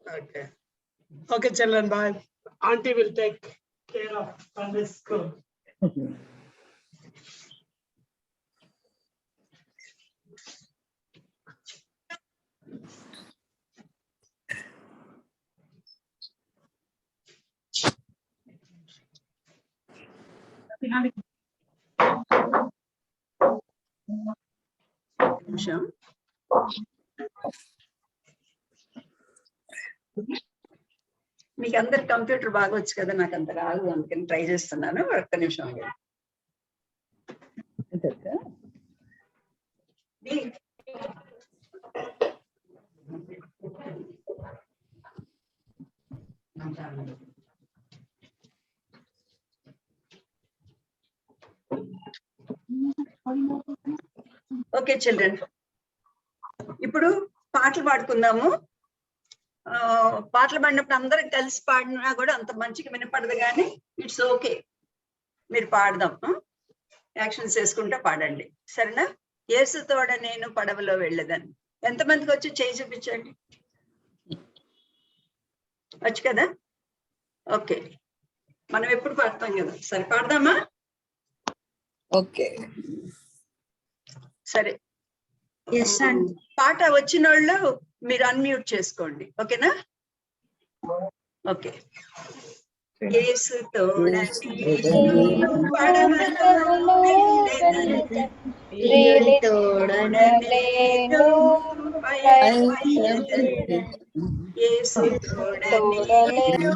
Okay. Okay, children, bye. Auntie will take care of Sunday school. మీకు అందరు computer బాగా వచ్చు కదా, నాకు అంత రాదు, అందుకని ట్రై చేస్తున్నాను. ఒక్క నిమిషం ఆగండి. ఓకే చిల్డ్రన్, ఇప్పుడు పాటలు పాడుకుందాము. పాటలు పాడినప్పుడు అందరం కలిసి పాడినా కూడా అంత మంచిగా వినపడదు, కానీ ఇట్స్ ఓకే, మీరు పాడదాం. యాక్షన్స్ చేసుకుంటా పాడండి, సరేనా? యేసు తోడ నేను పడవలో వెళ్ళేదాన్ని. ఎంతమందికి వచ్చి చేయి చూపించండి. వచ్చు కదా? ఓకే, మనం ఎప్పుడు పాడతాం కదా, సరే పాడదామా? ఓకే సరే, పాట వచ్చిన వాళ్ళు మీరు అన్మ్యూట్ చేసుకోండి, ఓకేనా? ఓకే. యేసు తోడ పడవలో వెళ్ళెదను, యేసు తోడ నేను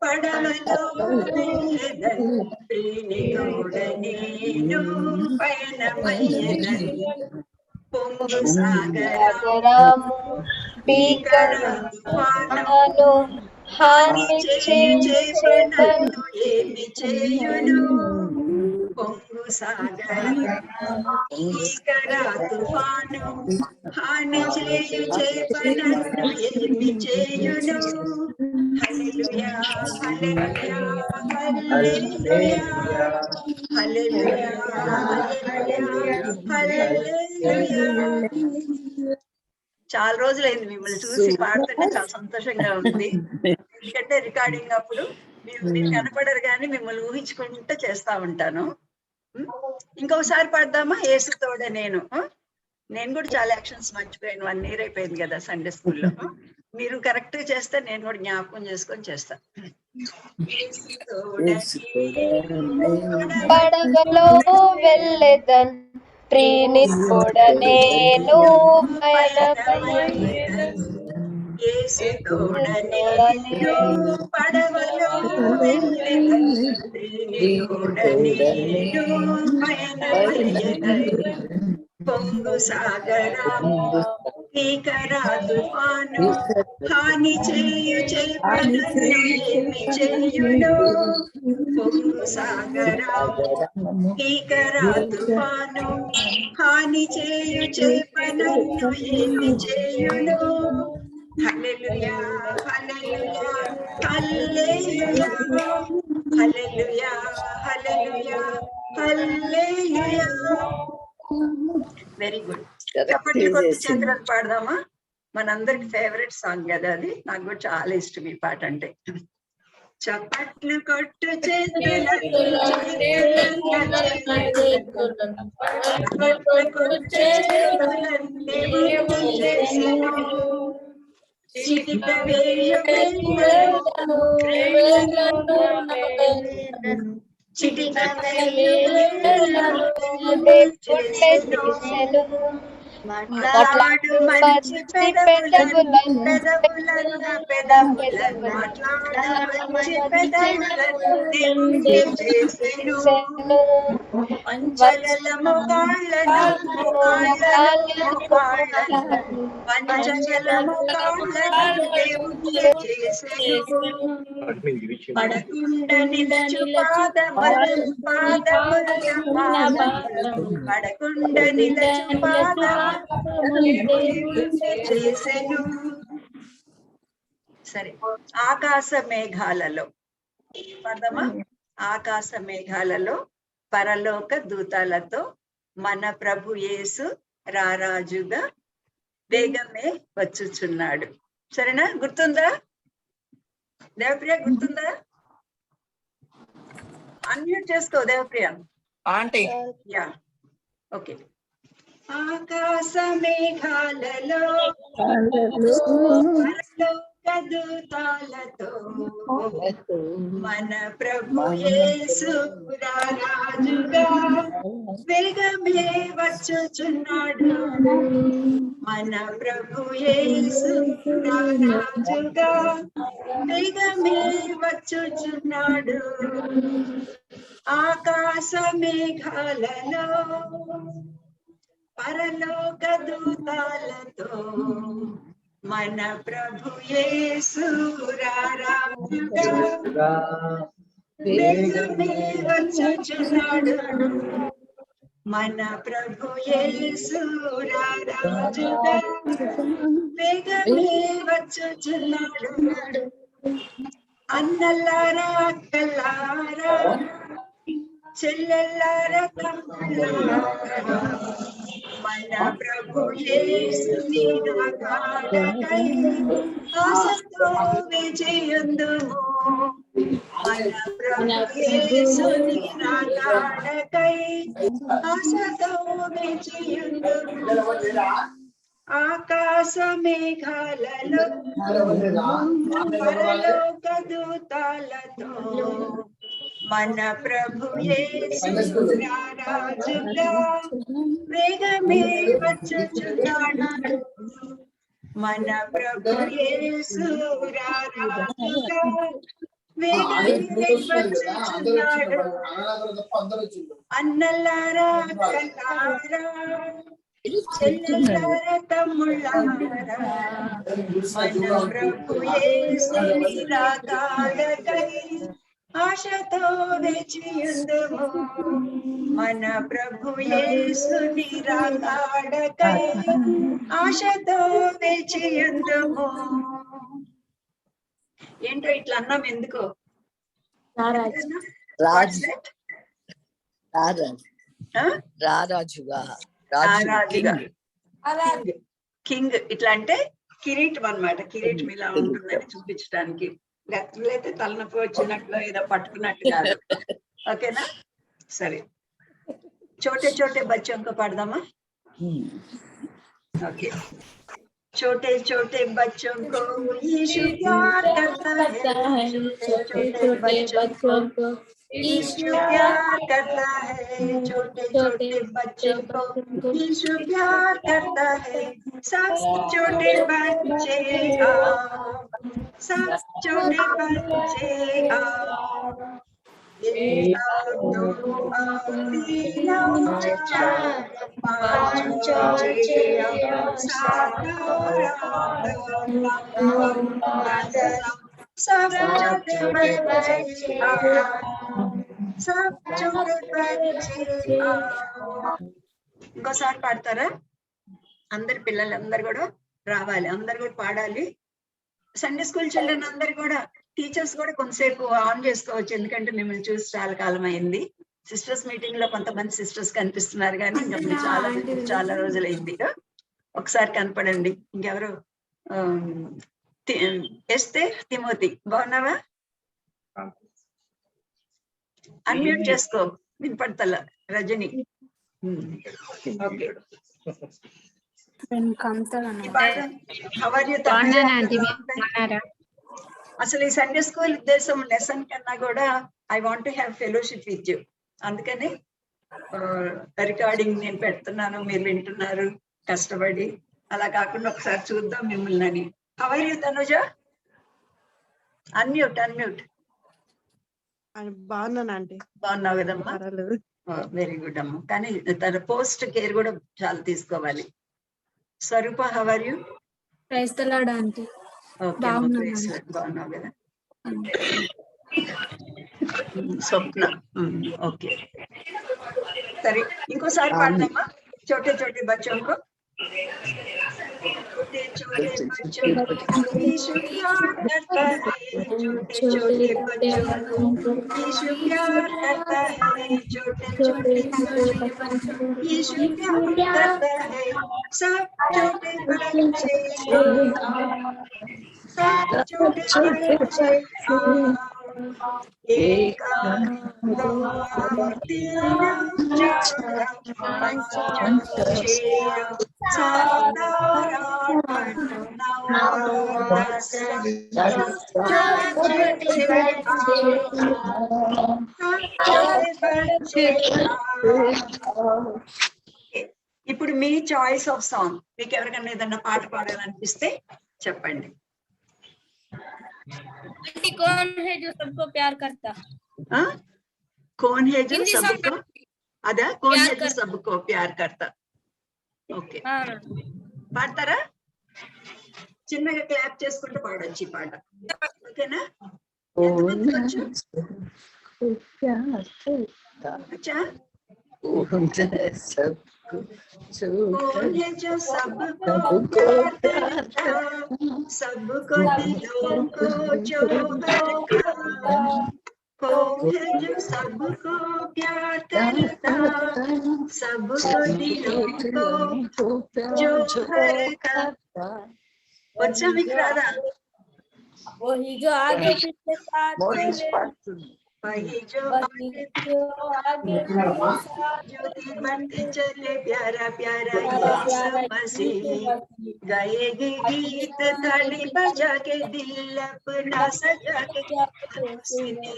పడవలో వెళ్ళెదను, ప్రియుని తోడ నేను పయనమయ్యెదను. పొంగు సాగరము భీకర తుఫాను హాని చేయును, ఏమి చేయును? పొంగు సాగరము భీకర తుఫాను హాని చేయును, ఏమి చేయును? హల్లెలూయా హల్లెలూయా హల్లెలూయా హల్లెలూయా హల్లెలూయా. చాలా రోజులైంది మిమ్మల్ని చూసి, పాడుతుంటే చాలా సంతోషంగా ఉంది. ఎందుకంటే రికార్డింగ్ అప్పుడు మీరు కనపడరు, కానీ మిమ్మల్ని ఊహించుకుంటూ చేస్తా ఉంటాను. ఇంకొకసారి పాడదామా? యేసు తోడ నేను. నేను కూడా చాలా యాక్షన్స్ మర్చిపోయాను, 1 year అయిపోయింది కదా సండే స్కూల్లో. మీరు కరెక్ట్ గా చేస్తే నేను కూడా జ్ఞాపకం చేసుకొని చేస్తాను. పడవలో వెళ్ళెదన్, ప్రియుని తోడ నేను పయనమయ్యెదను. యేసు తోడ నేను పడవలో వెళ్ళెదను, ప్రియుని తోడ నేను పయనమయ్యెదను. పొంగు సాగరము భీకర తుఫాను హాని చేయు చేపలను ఏమి చేయును? పొంగు సాగరము భీకర తుఫాను హాని చేయు చేపలను ఏమి చేయును? Hallelujah hallelujah hallelujah hallelujah hallelujah hallelujah. Very good. చప్పట్లు కొట్టి చేతులను పాడదామా? మనందరికి ఫేవరెట్ సాంగ్ కదా అది, నాకు కూడా చాలా ఇష్టం ఈ పాట అంటే. చప్పట్లు కొట్టు మాట్లాడు మంచి పెదవులను మాట్లాడు మంచి పెదవులను చేసెను, పంచగలము కాళ్ళను పంచగలము కాళ్ళను దేవుడే చేసెను. పడకుండా నిలచు పాదములు పడకుండా నిలచు పాదములు చేసెను. సరే, ఆకాశ మేఘాలలో పదమా? ఆకాశ మేఘాలలో పరలోక దూతాలతో మన ప్రభు యేసు రారాజుగా వేగమే వచ్చుచున్నాడు. సరేనా? గుర్తుందా దేవప్రియ? గుర్తుందా? అన్మ్యూట్ చేసుకో దేవప్రియ. Aunty yeah, okay. ఆకాశ మేఘాలలో దూతాలతో మన ప్రభు యేసు రాజుగా వేగమే వచ్చుచున్నాడు. మన ప్రభు యేసు రాజుగా వేగమే వచ్చుచున్నాడు. ఆకాశ మేఘాలలో పరలోక దూతాలతో మన ప్రభు యేసు రాజుగా వేగమే వచ్చుచున్నాడు. మన ప్రభు యేసు రాజుగా వేగమే వచ్చుచున్నాడు. అన్నలారా అక్కలారా చెల్లెల్లారా తమ్ముళ్ళారా మన ప్రభు యేసుని రాకడకై ఆశతో వేచియుందుము. మన ప్రభు యేసుని రాకడకై ఆశతో వేచియుందుము. ఆకాశ మేఘాలలో పరలోక దూతాలతో మన ప్రభు యేసు రాజుగా వేగమే వచ్చుచున్నాడు. మన ప్రభు యేసు రాజుగా వేగమే వచ్చుచున్నాడు. అన్నలారా అక్కలారా చెల్లెల్లారా తమ్ముళ్ళారా మన ప్రభు యేసుని రాకడకై ఆశతో వేచియుందుము. మన ప్రభు యేసుని రాకడకై ఆశతో వేచియుందుము. ఏంటో ఇట్లా అన్నాం ఎందుకో? రారాజుగా కింగ్ ఇట్లా అంటే కిరీటం అన్నమాట. కిరీటం ఇలా ఉంటుందని చూపించడానికి. గట్లయితే తలనొప్పి వచ్చినట్లు ఏదో పట్టుకున్నట్టు కాదు. ఓకేనా? సరే, చోటే చోటే బచ్చంకో పడదామా? ఓకే. छोटे छोटे बच्चों को यीशु प्यार करता है, छोटे छोटे बच्चों को यीशु प्यार करता है, छोटे छोटे बच्चों को यीशु प्यार करता है। सब छोटे बच्चे आओ, सब छोटे बच्चे आओ, ఇంకోసారి పాడతారా? అందరి పిల్లలందరూ కూడా రావాలి, అందరు కూడా పాడాలి. సండే స్కూల్ చిల్డ్రన్ అందరు కూడా, టీచర్స్ కూడా కొంతసేపు ఆన్ చేసుకోవచ్చు, ఎందుకంటే మిమ్మల్ని చూసి చాలా కాలం అయింది. సిస్టర్స్ మీటింగ్ లో కొంతమంది సిస్టర్స్ కనిపిస్తున్నారు, కానీ ఇంకా చాలా రోజులైంది. ఒకసారి కనపడండి. ఇంకెవరు? ఎస్తే తిమోతి, బాగున్నావా? అన్మ్యూట్ చేసుకో, వినపడతల. రజని, ఓకే. అసలు ఈ సండే స్కూల్ ఉద్దేశం లెసన్ కన్నా కూడా I want to have fellowship with you. అందుకని రికార్డింగ్ నేను పెడుతున్నాను, మీరు వింటున్నారు కష్టపడి. అలా కాకుండా ఒకసారి చూద్దాం మిమ్మల్ని అని. How are you Tanuja? Unmute. బాగున్నాను ఆంటీ. బాగున్నావు కదమ్మా? వెరీ గుడ్ అమ్మ. కానీ తన పోస్ట్ కేర్ కూడా చాలా తీసుకోవాలి. Swarupa, how are you? Praise the Lord aunty. Okay, బాగున్నావు కదా? స్వప్న, ఓకే. సరే, ఇంకోసారి పాడదామా? చోటే చోటే బచ్చోంకో. छोटे छोटे बच्चों को यीशु प्यार करता है, छोटे छोटे बच्चों को यीशु प्यार करता है, छोटे छोटे बच्चों को यीशु प्यार करता है। सब छोटे बच्चे सब छोटे बच्चे एक दो तीन चार पाँच छः सात आठ नौ दस ఇప్పుడు మీ చాయిస్ ఆఫ్ సాంగ్, మీకు ఎవరికైనా ఏదన్నా పాట పాడాలనిపిస్తే చెప్పండి. कौन है जो सबको प्यार करता? कौन है जो हिंदी सबको, అదా कौन है जो सबको प्यार करता. ఓకే, పాడతారా? చిన్నగా క్లాప్ చేసుకుంటూ పాడొచ్చు ఈ పాట, ఓకేనా? ఎంతమంది వచ్చు? అచ్చా, कौन है जो सबको प्यार करता, सबको दिलों को जो भरता. कौन है जो सबको प्यार करता, सबको दिलों को जो भरता. వచ్చా మీకు రాదా? वही जो आगे पीछे साथ चले, वही जो आगे ज्योति बनते चले, प्यारा प्यारा यीशु मसीह. गाएंगे गीत ताली बजा के, दिल अपना सजा के,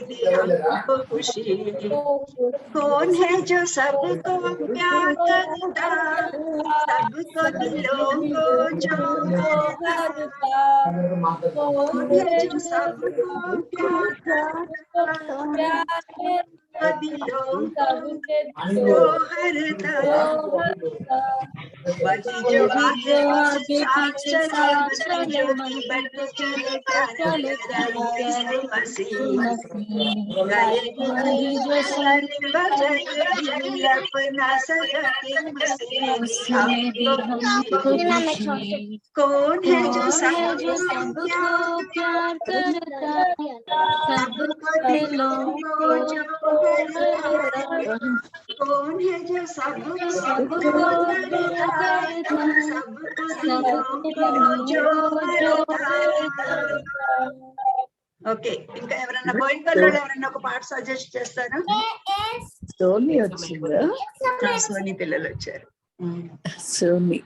दी हमको खुशी. कौन है जो सबको प्यार करता, सबको दिलों को जो भरता. कौन है जो सबको प्यार करता, दिलों को जो हरता. वही जो आगे पीछे साथ चले, ज्योति बनते चले, प्यारा प्यारा यीशु मसीह. गाएंगे बजाएंगे दिल अपना सजा के, मसीह हमको खुशी. कौन है जो सबको प्यार करता, सबको दिलों को जो भरता. कौन है जो सबको करता, सबको दिलों को जो भरता. ఓకే, ఇంకా ఎవరన్నా బోయిన్పల్లిలో ఎవరన్నా ఒక పాట సజెస్ట్ చేస్తారా? సోని వచ్చిందా? సోని పిల్లలు వచ్చారు. సోని,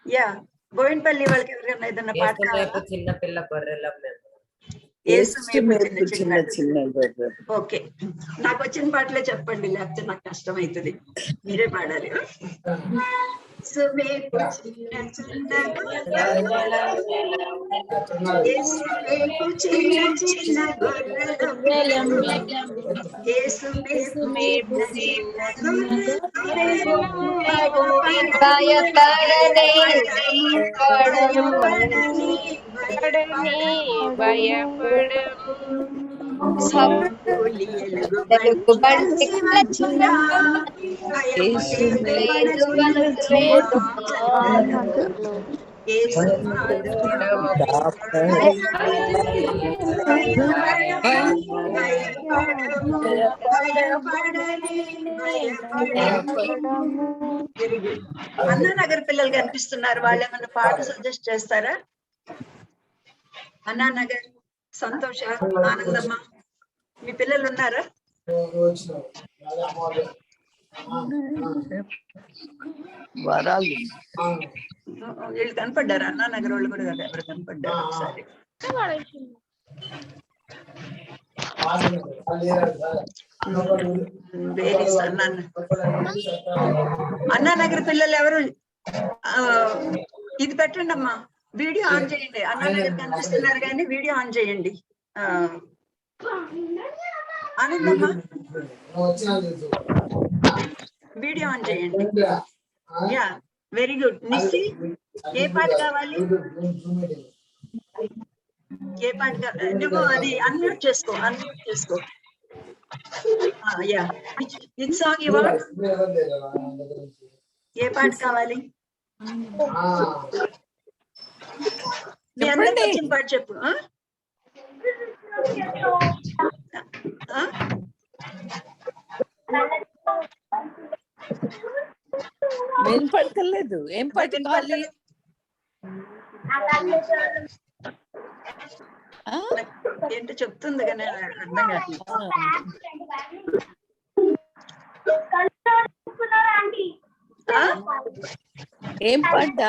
యా, బోయిన్పల్లి వాళ్ళకి ఎవరికైనా ఏదన్నా పాట కావాలా? చిన్న పిల్ల గొర్రెల చిన్న చిన్న. ఓకే, నాకు వచ్చిన పాటలే చెప్పండి, లేకపోతే నాకు కష్టం అవుతుంది. మీరే పాడాలి. సుమేపు చిన్న చిన్న అన్నానగర్ పిల్లలు కనిపిస్తున్నారు, వాళ్ళు ఏమన్నా పాట సజెస్ట్ చేస్తారా? అన్నానగర్, సంతోష, ఆనందమ్మ, మీ పిల్లలు ఉన్నారా? వరాలు వీళ్ళు కనపడ్డారు, అన్నానగర్ వాళ్ళు కూడా ఎవరు కనపడ్డారు? ఒకసారి అన్నానగర్ పిల్లలు ఎవరు? ఇది పెట్టండి అమ్మా, వీడియో ఆన్ చేయండి. అన్నానగర్ కనిపిస్తున్నారు కానీ వీడియో ఆన్ చేయండి. ఆనందమ్మ, వీడియో ఆన్ చేయండి. Yeah, very good. నిస్సి, ఏ పాట కావాలి? ఏ పాట నువ్వు అది అన్మ్యూట్ చేసుకో, అన్మ్యూట్ చేసుకో. Yeah, which song you want? ఏ పాట కావాలి? మీ అందరికి వచ్చిన పాట చెప్పు. వినపడతలేదు. ఏం పాట కావాలి? ఏంటో చెప్తుంది కానీ అర్థం కాదు. ఏం పాట?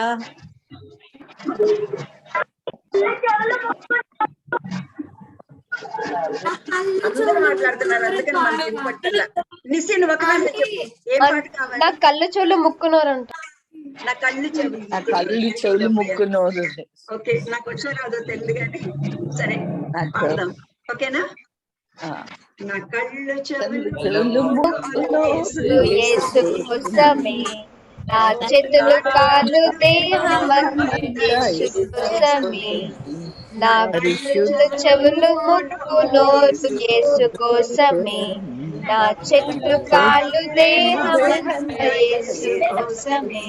అందరూ మాట్లాడుతున్నారు అందుకని మనకి వినపట్టలే. నిస్సి నువ్వు ఒక మాట చెప్పు. ఏం పాట కావాలి? నా కళ్ళు చెవులు ముక్కునోరంట. నా కళ్ళు చెవులు. నా కళ్ళు చెవులు ముక్కు నోరు. ఓకే, నాకు వచ్చో రాదో తెలియదు కానీ సరే పాడదాం. ఓకేనా? నా కళ్ళు చెవులు ముక్కు నోరు యేసు కోసమే, నా చేతులు కాళ్ళు దేహమంతా యేసు కోసమే, నా కళ్ళు చెవులు ముక్కు నోరు యేసు కోసమే, నా చేతులు కాళ్ళు దేహమంతా యేసు కోసమే,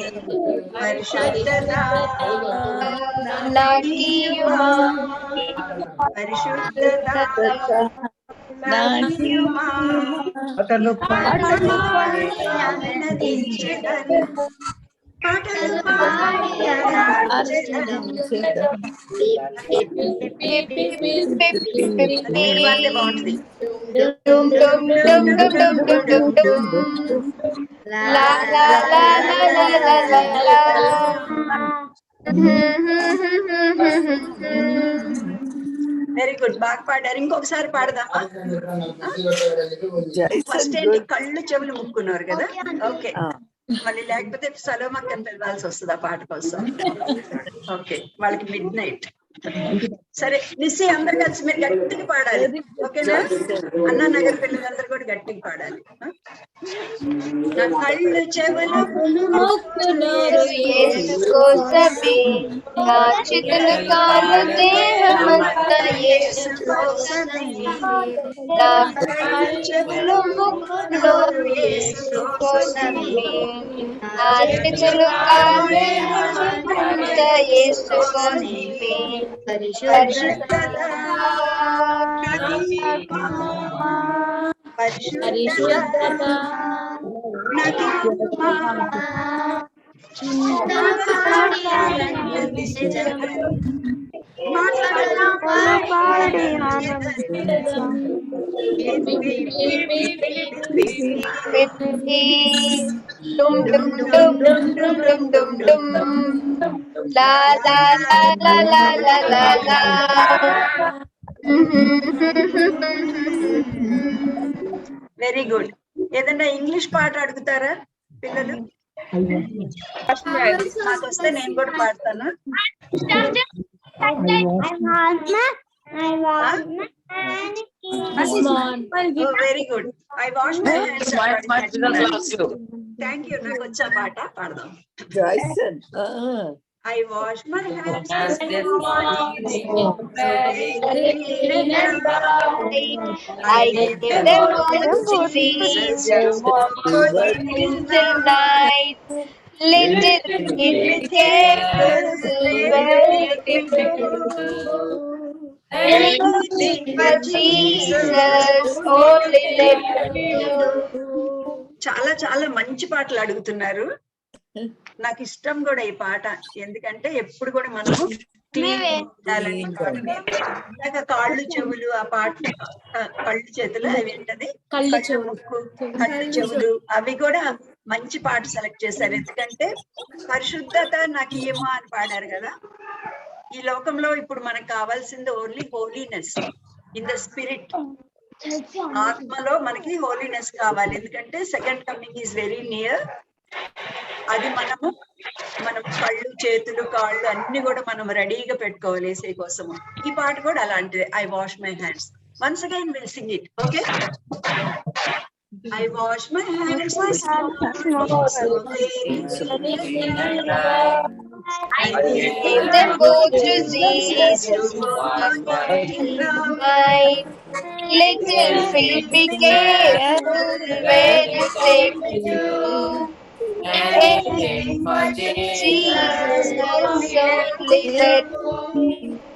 పరిశుద్ధత నాకియుమా పరిశుద్ధత నాకియుమా పాటలు పాడి ఆనందించెదను. పాటలు పాడి ఆనందించెదను. మీరు పాడితే బాగుంటుంది. డుమ్ డుమ్ డుమ్ డుమ్ డుమ్ డుమ్ డుమ్ డుమ్ లా లా లా లా లా లా లా లా. వెరీ గుడ్, బాగా పాడారు. ఇంకొకసారి పాడదామా? ఫస్ట్ ఏంటి, కళ్ళు చెవులు ముక్కున్నారు కదా. ఓకే, మళ్ళీ లేకపోతే సలోమక్కని పిలవాల్సి వస్తుంది ఆ పాట కోసం. ఓకే, వాళ్ళకి మిడ్ నైట్. సరే నిస్సి, అందరు కలిసి మీరు గట్టిగా పాడాలి. ఓకేనా? అన్నా నగర్ పిల్లలందరూ కూడా గట్టిగా పాడాలి. నా కళ్ళు చెవులు యేసు కోసమే, నా చేతులు కాళ్ళు దేహమంతా యేసు కోసమే, నా కళ్ళు చెవులు ముక్కు నోరు యేసు కోసమే, నా చేతులు కాళ్ళు దేహమంతా యేసు కోసమే, పరిశుద్ధత పరిశుద్ధత డుమ్ డుమ్ డుమ్ డుమ్ డుమ్ డుమ్ డుమ్ డుమ్ లా లా లా లా లా లా లా లా. Very good. ఏదన్నా ఇంగ్లీష్ పాట అడుగుతారా పిల్లలు? నాకు వస్తే నేను కూడా పాడతాను. Very good. I wash my hands. Thank you. నాకు వచ్చా పాట పాడదాం. I wash my hands this morning. I give them all to Jesus till night. Little be careful where you do. Anything for Jesus, only let him do. చాలా చాలా మంచి పాటలు అడుగుతున్నారు. నాకు ఇష్టం కూడా ఈ పాట, ఎందుకంటే ఎప్పుడు కూడా మనము కాళ్ళు చెవులు ఆ పాట, కళ్ళు చేతులు అవి ఏంటది, కళ్ళు చెవులు అవి కూడా మంచి పాట సెలెక్ట్ చేశారు. ఎందుకంటే పరిశుద్ధత నాకు ఏమో అని పాడారు కదా. ఈ లోకంలో ఇప్పుడు మనకు కావాల్సింది only holiness in the spirit. ఆత్మలో మనకి హోలీనెస్ కావాలి, ఎందుకంటే second coming is very near. అది మనం కళ్ళు చేతులు కాళ్ళు అన్ని కూడా మనం రెడీగా పెట్టుకోవాలి ఏసై కోసము. ఈ పాట కూడా అలాంటిది. I wash my hands. Once again will sing it. Okay. I wash my hands this morning. I gave them both to Jesus. Mine. Little feet be careful where you take to. Anything for Jesus, only let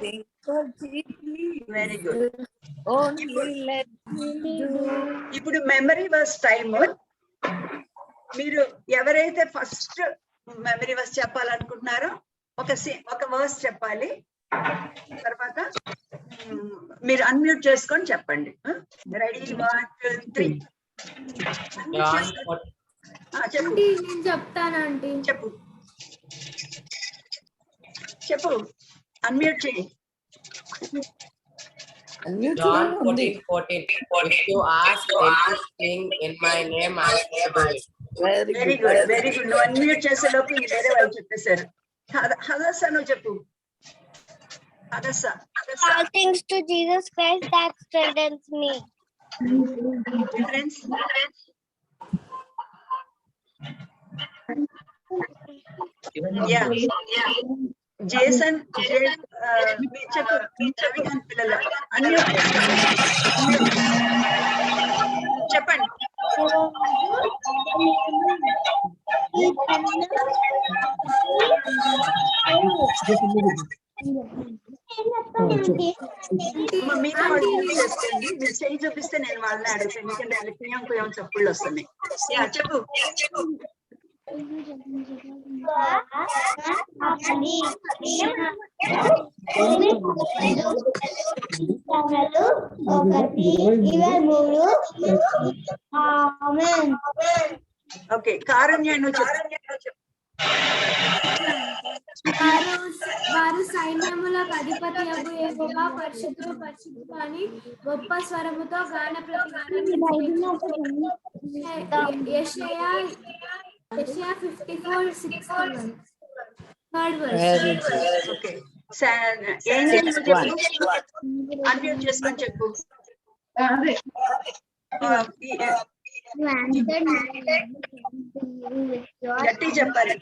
think so deeply. Very good. Only let me do. ఇప్పుడు memory verse time. మీరు ఎవరైతే first memory verse చెప్పాలనుకుంటున్నారో ఒక verse చెప్పాలి. తర్వాత మీరు unmute చేసుకొని చెప్పండి. Ready 1 2 3. చెప్పు. నేను చెప్తాను ఆంటీ. చెప్పు చెప్పు అన్మ్యూట్ చేయి. John 14:14. If you ask anything in my name, I will do it. Very good very good. నువ్వు అన్మ్యూట్ చేసే లోపు వేరే వాళ్ళు చెప్పేశారు. హదస్స నువ్వు చెప్పు. హదస్స. All things to Jesus Christ that strengthens me. Friends yeah Jason మీరు చెప్పు. చవిగాని పిల్లలు అన్మ్యూట్ చెప్పండి. మీరు చేసుకోండి. మీరు చేయి చూపిస్తే నేను వాళ్ళని అడుగుతాను. ఎందుకంటే వాళ్ళకి కుయం చప్పుళ్ళు వస్తున్నాయి. యా చెప్పు. ఓకే కారుణ్య నువ్వు చెప్పు. వారు సైన్యములకు అధిపతి అగు యెహోవా పరిశుద్ధుడు పరిశుద్ధుడు అని గొప్ప స్వరముతో గాన యెషయా 54:6 థర్డ్ వర్స్. ఓకే ఏంజెల్ నువ్వు చెప్పు. అన్మ్యూట్ చేసుకొని చెప్పు. గట్టి చెప్పాలి.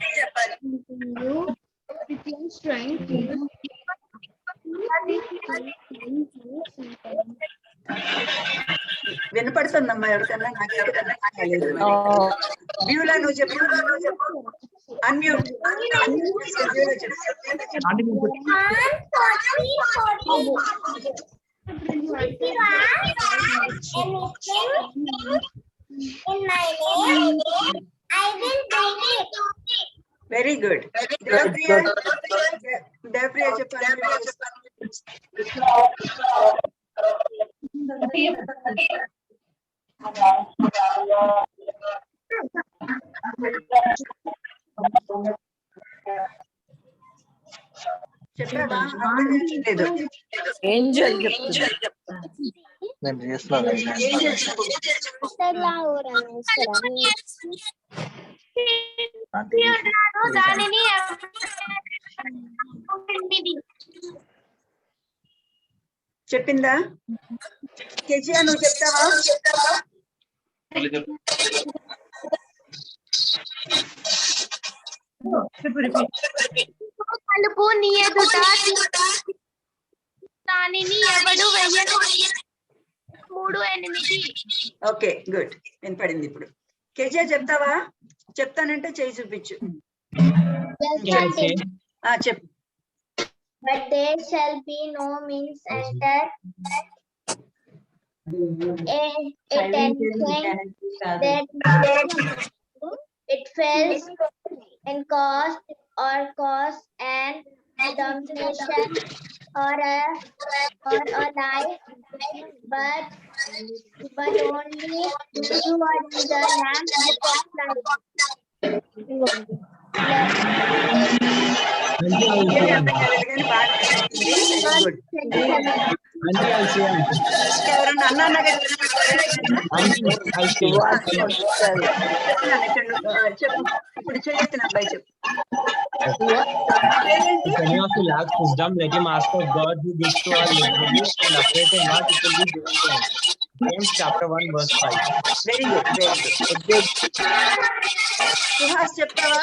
వినపడుతుందమ్మా ఎవరికన్నా? నాకు ఎవరికన్నా కాలేదు. వ్యూలా నువ్వు చెప్పు. Unmute very good. దేవప్రియ చెప్పాలి. చెప్పావా? లేదు. ఏంజల్ చెప్తున్నా. చెప్పిందా? కెజియా నువ్వు చెప్తావా? కలుపు నీ ఎదుట దానిని ఎవడు వెయ్యను. 3:8. Okay good. వినపడింది ఇప్పుడు. కెజియా చెప్తావా? చెప్తానంటే చేయి చూపించు. చెప్పు. But there shall be no means enter a tension that it fails in cost or cause and domination or a life, but only you are the lamp of life. ఎవరన్నా అన్నా చెప్పు. ఇప్పుడు చేయొచ్చు అబ్బాయి చెప్పు. Any of you lacks wisdom, let him ask of God who gives to all liberally and upbraiding not, it will be given to him. James chapter 1 verse 5. Very good very good. Suhas చెప్తావా?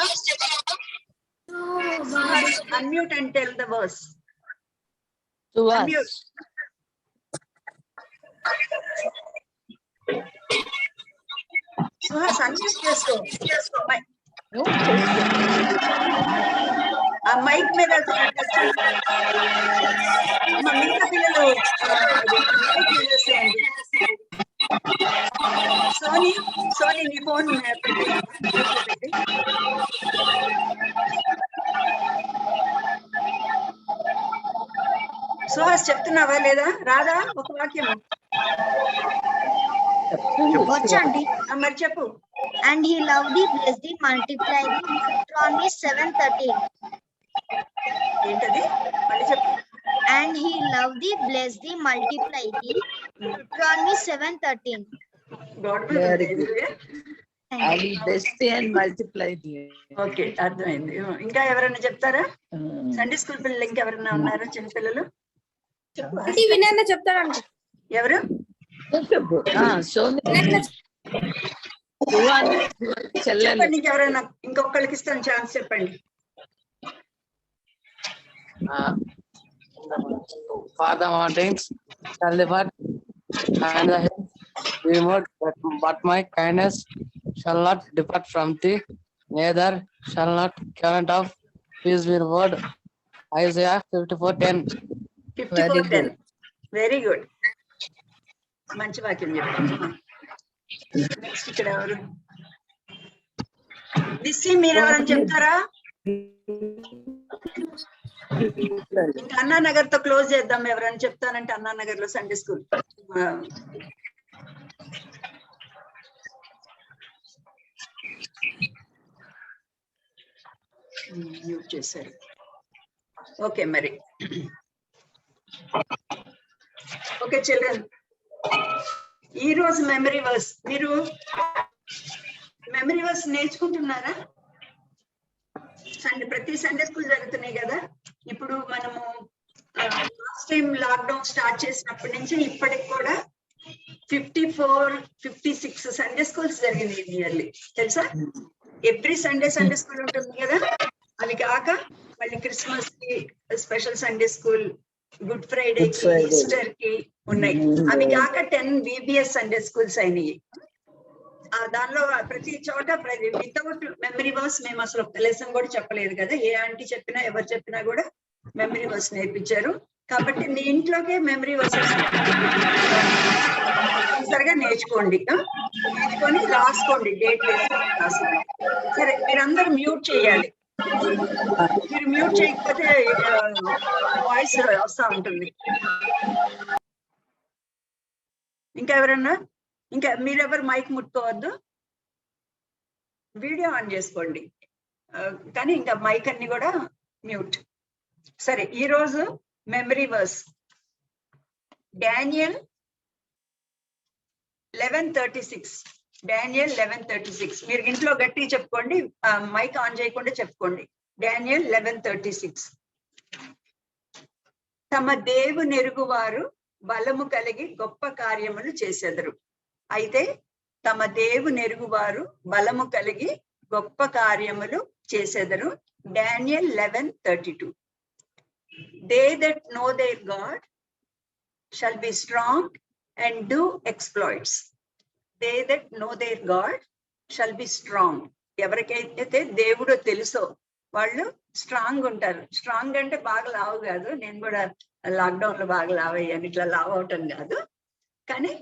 Unmute and tell the verse. Unmute. Suhas unmute చేసుకో. ఆ mic మీద touch చేయండి. అమ్మ మిగతా పిల్లలు mic చేసేయండి. Sony నీ ఫోన్ పెట్టి మ్యూట్ లో పెట్టి. సుహాస్ చెప్తున్నావా లేదా? రాదా ఒక వాక్యము? వచ్చండి. మరి చెప్పు. And he loved thee, blessed thee, multiplied thee. Deuteronomy 7:13. ఏంటది? మళ్ళీ చెప్పు. And he loved thee, blessed thee, multiplied thee. Deuteronomy 7:13. Very good. I will bless thee and multiply thee. Okay, అర్థమైంది. ఇంకా ఎవరైనా చెప్తారా? సండే స్కూల్ పిల్లలు ఇంకెవరైనా ఉన్నారా? చిన్న పిల్లలు వినన్న చెప్తారంట. ఎవరు? చెప్పండి, ఇంకెవరైనా ఇంకొకళ్ళకి ఇస్తాను ఛాన్స్. చెప్పండి. Father mountains shall depart and the hills be removed, but my kindness shall not depart from thee, neither shall not covenant of peace be removed. Isaiah 54:10. 54:10. Very good, మంచి వాక్యం చెప్పండి. నెక్స్ట్ ఇక్కడ ఎవరు? దిస్సి మీరు ఎవరైనా చెప్తారా? ఇంకా అన్నానగర్ తో క్లోజ్ చేద్దాం. ఎవరైనా చెప్తానంటే అన్నానగర్ లో సండే స్కూల్ మ్యూట్ చేశారు. ఓకే, మరి ఓకే చిల్డ్రన్, ఈ రోజు మెమరీ వర్స్. మీరు మెమరీ వర్స్ నేర్చుకుంటున్నారా? ప్రతి సండే స్కూల్ జరుగుతున్నాయి కదా. ఇప్పుడు మనము లాస్ట్ టైం లాక్డౌన్ స్టార్ట్ చేసినప్పటి నుంచి ఇప్పటికి కూడా 54-56 సండే స్కూల్స్ జరిగింది ఇయర్లీ, తెలుసా? ఎవ్రీ సండే స్కూల్ ఉంటుంది కదా. అవి కాక మళ్ళీ క్రిస్మస్ కి special Sunday school, good Friday కి, ఈస్టర్ కి ఉన్నాయి. అవి కాక 10 VBS సండే స్కూల్స్ అయినాయి. దానిలో ప్రతి చోట వితౌట్ మెమరీ వర్స్ మేము అసలు ఒక లెసన్ కూడా చెప్పలేదు కదా. ఏ ఆంటీ చెప్పినా ఎవరు చెప్పినా కూడా మెమరీ వర్స్ నేర్పించారు. కాబట్టి మీ ఇంట్లోకే మెమరీ వర్స్ సరిగా నేర్చుకోండి. నేర్చుకొని రాసుకోండి, డేట్ వేసి రాసుకోండి. సరే, మీరందరూ మ్యూట్ చేయాలి. మీరు మ్యూట్ చేయకపోతే వాయిస్ వస్తా ఉంటుంది. ఇంకా ఎవరన్నా? ఇంకా మీరెవరు మైక్ ముట్టుకోవద్దు, వీడియో ఆన్ చేసుకోండి, కానీ ఇంకా మైక్ అన్ని కూడా మ్యూట్. సరే, ఈరోజు మెమరీ వర్స్ డానియల్ 11:36. డానియల్ 11:36. మీరు ఇంట్లో గట్టిగా చెప్పుకోండి, మైక్ ఆన్ చేయకుండా చెప్పుకోండి. డానియల్ 11:36. తమ దేవునెరుగు వారు బలము కలిగి గొప్ప కార్యములు చేసెదరు. అయితే తమ దేవునెరుగు వారు బలము కలిగి గొప్ప కార్యములు చేసెదరు. Daniel 11:32. They that know their God shall be strong and do exploits. They that know their God shall be strong. ఎవరికైతే దేవుడు తెలుసో వాళ్ళు స్ట్రాంగ్ ఉంటారు. స్ట్రాంగ్ అంటే బాగా లావు కాదు, నేను కూడా లాక్డౌన్ లో బాగా లావ్ అయ్యాను, ఇట్లా లావ్ అవటం కాదు. కానీ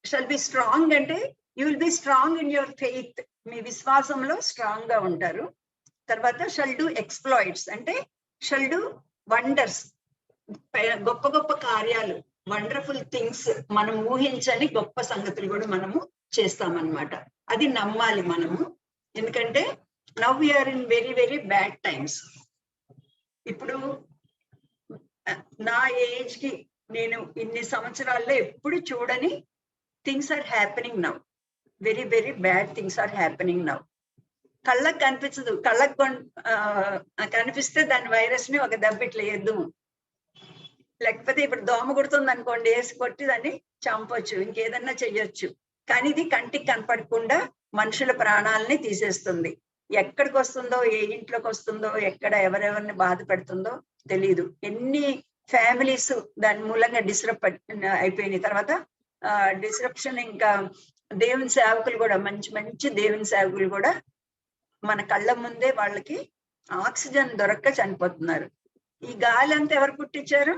షల్ బి స్ట్రాంగ్ అంటే you will be strong in your faith. మీ విశ్వాసంలో స్ట్రాంగ్ గా ఉంటారు. తర్వాత షల్ డూ ఎక్స్ప్లాయిట్స్ అంటే షల్ డూ వండర్స్, గొప్ప గొప్ప కార్యాలు, వండర్ఫుల్ థింగ్స్, మనం ఊహించని గొప్ప సంగతులు కూడా మనము చేస్తామన్నమాట. అది నమ్మాలి మనము. ఎందుకంటే now we are in very very bad times. ఇప్పుడు నా ఏజ్ కి నేను ఇన్ని సంవత్సరాల్లో ఎప్పుడు చూడని things are happening now. Very very bad things are happening now. కళ్ళకు కనిపించదు, కళ్ళకు కనిపిస్తే దాని వైరస్ ని ఒక దెబ్బ ఇట్లా వేద్దాము. లేకపోతే ఇప్పుడు దోమ కుడుతుంది అనుకోండి, వేసి కొట్టి దాన్ని చంపొచ్చు, ఇంకేదన్నా చెయ్యొచ్చు. కానీ ఇది కంటికి కనపడకుండా మనుషుల ప్రాణాలని తీసేస్తుంది. ఎక్కడికి వస్తుందో, ఏ ఇంట్లోకి వస్తుందో, ఎక్కడ ఎవరెవరిని బాధ పెడుతుందో తెలియదు. ఎన్ని ఫ్యామిలీస్ దాని మూలంగా డిస్టర్బ్ అయిపోయిన తర్వాత డిస్రప్షన్. ఇంకా దేవుని సేవకులు కూడా, మంచి మంచి దేవుని సేవకులు కూడా మన కళ్ళ ముందే వాళ్ళకి ఆక్సిజన్ దొరక్క చనిపోతున్నారు. ఈ గాలి అంతా ఎవరు పుట్టించారు?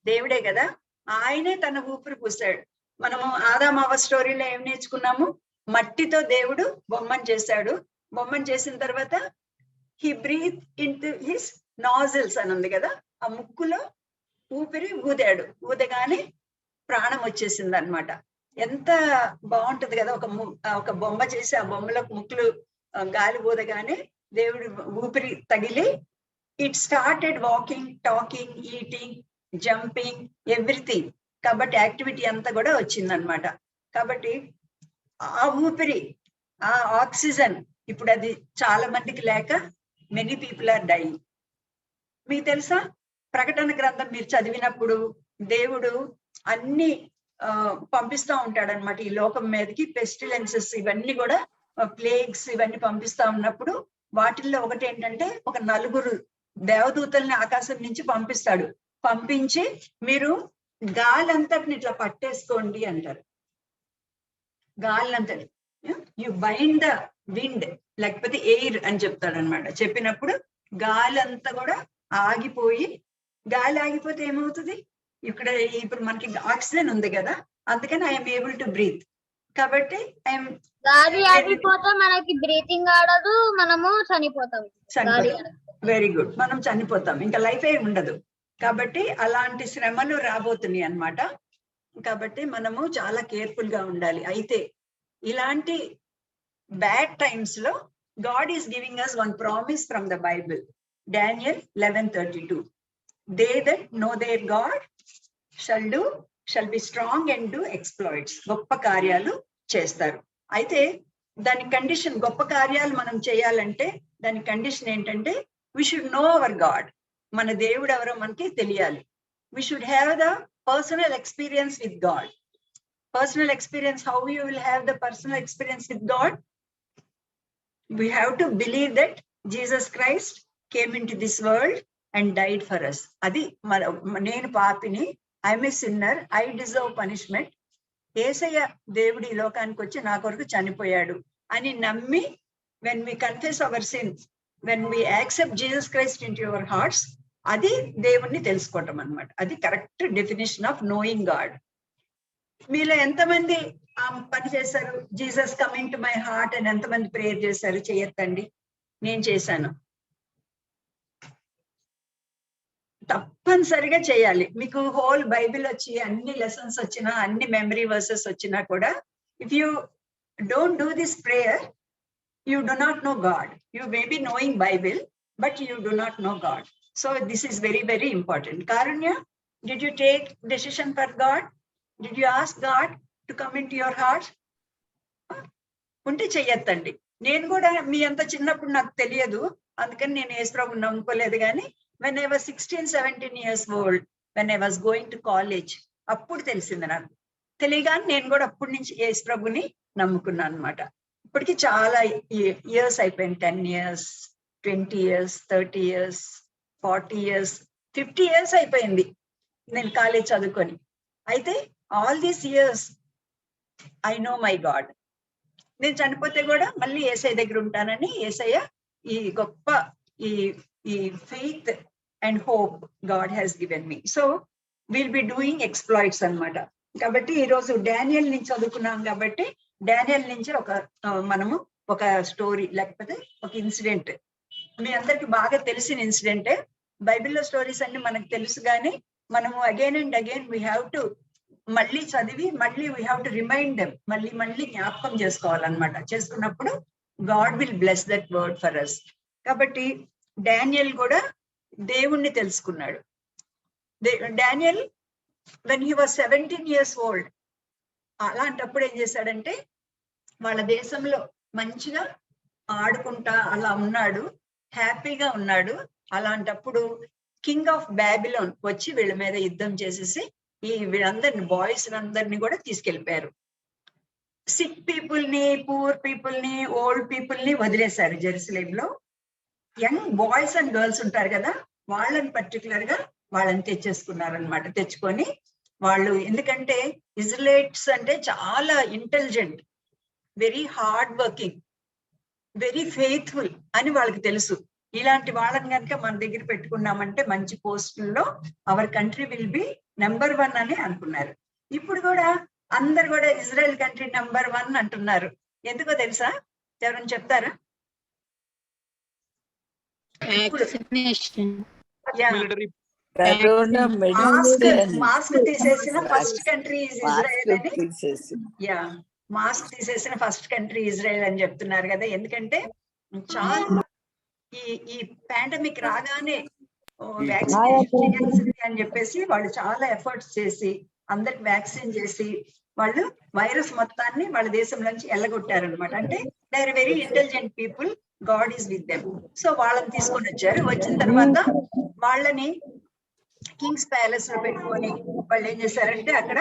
దేవుడే కదా. ఆయనే తన ఊపిరి పూసాడు. మనము ఆదామవ్వ స్టోరీలో ఏం నేర్చుకున్నాము? మట్టితో దేవుడు బొమ్మను చేశాడు. బొమ్మను చేసిన తర్వాత he breathe into his nostrils అని ఉంది కదా, ఆ ముక్కులో ఊపిరి ఊదాడు. ఊదగానే ప్రాణం వచ్చేసింది అనమాట. ఎంత బాగుంటది కదా, ఒక బొమ్మ చేసి ఆ బొమ్మలో ముక్కులు గాలి ఊదగానే దేవుడి ఊపిరి తగిలి it started walking, talking, eating, jumping, everything. కాబట్టి యాక్టివిటీ అంతా కూడా వచ్చిందనమాట. కాబట్టి ఆ ఊపిరి, ఆ ఆక్సిజన్ ఇప్పుడు అది చాలా మందికి లేక మెనీ పీపుల్ ఆర్ డైయింగ్. మీకు తెలుసా, ప్రకటన గ్రంథం మీరు చదివినప్పుడు దేవుడు అన్ని పంపిస్తూ ఉంటాడు అనమాట ఈ లోకం మీదకి. పెస్టిలెన్సెస్ ఇవన్నీ కూడా, ప్లేగ్స్ ఇవన్నీ పంపిస్తా ఉన్నప్పుడు వాటిల్లో ఒకటి ఏంటంటే, ఒక 4 దేవదూతల్ని ఆకాశం నుంచి పంపిస్తాడు. పంపించి మీరు గాలంతటిని ఇట్లా పట్టేసుకోండి అంటారు. గాలంతటి యు బైండ్ ద విండ్, లేకపోతే ఎయిర్ అని చెప్తాడు అనమాట. చెప్పినప్పుడు గాలంతా కూడా ఆగిపోయి, గాలి ఆగిపోతే ఏమవుతుంది? ఇప్పుడు మనకి ఆక్సిజన్ ఉంది కదా, అందుకని ఐఎమ్ ఏబుల్ టు బ్రీత్. కాబట్టి గాలి ఆగిపోతే మనకి బ్రీతింగ్ ఆడదు, మనము చనిపోతాం. వెరీ గుడ్, మనం చనిపోతాం, ఇంకా లైఫ్ ఏ ఉండదు. కాబట్టి అలాంటి శ్రమలు రాబోతున్నాయి అన్నమాట. కాబట్టి మనము చాలా కేర్ఫుల్ గా ఉండాలి. అయితే ఇలాంటి బ్యాడ్ టైమ్స్ లో God is giving us one promise from the Bible. Daniel 11:32. They that know their God shall be strong and do exploits. గొప్ప కార్యాలు చేస్తారు. అయితే దాని కండిషన్, గొప్ప కార్యాలు మనం చేయాలంటే దాని కండిషన్ ఏంటంటే, we should know our God. మన దేవుడు ఎవరో మనకి తెలియాలి. We should have the personal experience with God. Personal experience, how you will have the personal experience with God? We have to believe that Jesus Christ came into this world and died for us. Adi nenu paapini, I am a sinner, I deserve punishment. Yesaya దేవుడి ఈ లోకానికి వచ్చి నా కొరకు చనిపోయాడు అని నమ్మి, when we confess our sins, when we accept Jesus Christ into our hearts, అది దేవుణ్ణి తెలుసుకోవటం అన్నమాట. అది correct definition of knowing God. మీలో ఎంతమంది ఆ పని చేశారు? Jesus coming to my heart అని ఎంతమంది ప్రేయర్ చేశారు? చేయొద్దండి. నేను చేశాను. తప్పనిసరిగా చేయాలి. మీకు హోల్ బైబిల్ వచ్చి అన్ని లెసన్స్ వచ్చినా, అన్ని మెమరీ వర్సెస్ వచ్చినా కూడా, if you don't do this prayer, you do not know God. You may be knowing Bible, but you do not know God. So this is very, very important. Karunya, did you take decision for God? Did you ask God to come into your heart? ఉంటే చెయ్యొద్దండి. నేను కూడా మీ అంత చిన్నప్పుడు నాకు తెలియదు, అందుకని నేను యేసుప్రభుని నమ్ముకోలేదు. కానీ when I was 16-17 years old, when I was going to college, అప్పుడు తెలిసింది నాకు. తెలియగానే నేను కూడా అప్పటి నుంచి యేసుప్రభుని నమ్ముకున్నాను అనమాట. ఇప్పటికి చాలా ఇయర్స్ అయిపోయింది. 10 years, 20 years, 30 years, 40 years, 50 years అయిపోయింది నేను కాలేజ్ చదువుకొని. అయితే all these years I know my God. నేను చనిపోతే కూడా మళ్ళీ యేసయ్య దగ్గర ఉంటానని యేసయ్య ఈ గొప్ప ఈ faith and hope God has given me. So will be doing exploits అన్నమాట. కాబట్టి ఈరోజు డానియల్ నుంచి చదువుకున్నాం. కాబట్టి డానియల్ నుంచి మనము ఒక స్టోరీ, లేకపోతే ఒక ఇన్సిడెంట్, మీ అందరికి బాగా తెలిసిన ఇన్సిడెంటే. బైబిల్లో స్టోరీస్ అన్ని మనకు తెలుసు, కానీ మనము again and again we have to మళ్ళీ చదివి మళ్ళీ we have to remind them, మళ్ళీ జ్ఞాపకం చేసుకోవాలన్నమాట. చేసుకున్నప్పుడు God will bless that word for us. కాబట్టి డానియల్ కూడా దేవుణ్ణి తెలుసుకున్నాడు. Daniel when he was 17 years old, అలాంటప్పుడు ఏం చేశాడంటే, వాళ్ళ దేశంలో మంచిగా ఆడుకుంటా అలా ఉన్నాడు, హ్యాపీగా ఉన్నాడు. అలాంటప్పుడు కింగ్ ఆఫ్ బాబిలోన్ వచ్చి వీళ్ళ మీద యుద్ధం చేసేసి వీళ్ళందరిని, బాయ్స్ అందరినీ కూడా తీసుకెళ్లిపోయారు. సిక్ పీపుల్ ని, పూర్ పీపుల్ ని, ఓల్డ్ పీపుల్ ని వదిలేశారు జెరూసలేంలో. యంగ్ బాయ్స్ అండ్ గర్ల్స్ ఉంటారు కదా, వాళ్ళని పర్టికులర్ గా వాళ్ళని తెచ్చేసుకున్నారనమాట. తెచ్చుకొని వాళ్ళు, ఎందుకంటే ఇజ్రాయెలైట్స్ అంటే చాలా intelligent, very hard working, very faithful అని వాళ్ళకి తెలుసు. ఇలాంటి వాళ్ళని కనుక మన దగ్గర పెట్టుకున్నామంటే మంచి పోస్టుల్లో our country will be number 1 అని అనుకున్నారు. ఇప్పుడు కూడా అందరు కూడా ఇజ్రాయెల్ కంట్రీ నెంబర్ 1 అంటున్నారు. ఎందుకో తెలుసా? ఎవరైనా చెప్తారా? మాస్క్ తీసేసిన ఫస్ట్ కంట్రీ ఇజ్రాయెల్ అని. మాస్క్ తీసేసిన ఫస్ట్ కంట్రీ ఇజ్రాయెల్ అని చెప్తున్నారు కదా. ఎందుకంటే చాలా ఈ పాండమిక్ రాగానే వ్యాక్సినేషన్ చేయాల్సింది అని చెప్పేసి వాళ్ళు చాలా ఎఫర్ట్స్ చేసి అందరికి వ్యాక్సిన్ చేసి వాళ్ళు వైరస్ మొత్తాన్ని వాళ్ళ దేశం నుంచి ఎల్లగొట్టారనమాట. అంటే they are very intelligent people, God is with them. So వాళ్ళని తీసుకొని వచ్చారు. వచ్చిన తర్వాత వాళ్ళని కింగ్స్ ప్యాలెస్ లో పెట్టుకొని వాళ్ళు ఏం చేశారంటే అక్కడ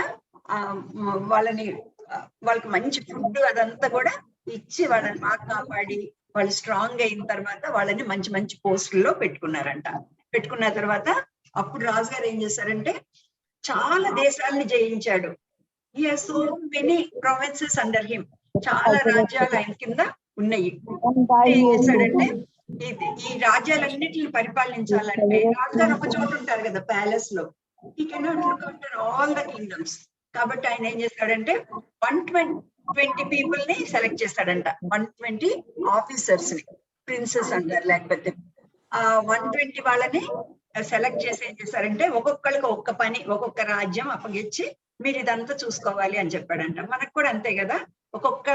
వాళ్ళకి మంచి ఫుడ్ అదంతా కూడా ఇచ్చి వాళ్ళని బాగా కాపాడి వాళ్ళు స్ట్రాంగ్ అయిన తర్వాత వాళ్ళని మంచి మంచి పోస్టుల్లో పెట్టుకున్నారంట. పెట్టుకున్న తర్వాత అప్పుడు రాజుగారు ఏం చేశారంటే చాలా దేశాలని జయించాడు. He has so many provinces under him. చాలా రాజ్యాలు ఆయన కింద ఉన్నాయి. ఏం చేశాడంటే ఈ రాజ్యాలన్నిటిని పరిపాలించాలంటే రాజుగారు ఒక చోట ఉంటారు కదా ప్యాలెస్ లో. He cannot look after all the kingdoms. కాబట్టి ఆయన ఏం చేస్తాడంటే 120 పీపుల్ ని సెలెక్ట్ చేస్తాడంట. 120 ఆఫీసర్స్ ని, ప్రిన్సెస్ అంటారు. లేకపోతే 120 వాళ్ళని సెలెక్ట్ చేసి ఏం చేస్తారంటే ఒక్కొక్కరికి ఒక్క పని, ఒక్కొక్క రాజ్యం అప్పగించి మీరు ఇదంతా చూసుకోవాలి అని చెప్పాడంట. మనకు కూడా అంతే కదా, ఒక్కొక్క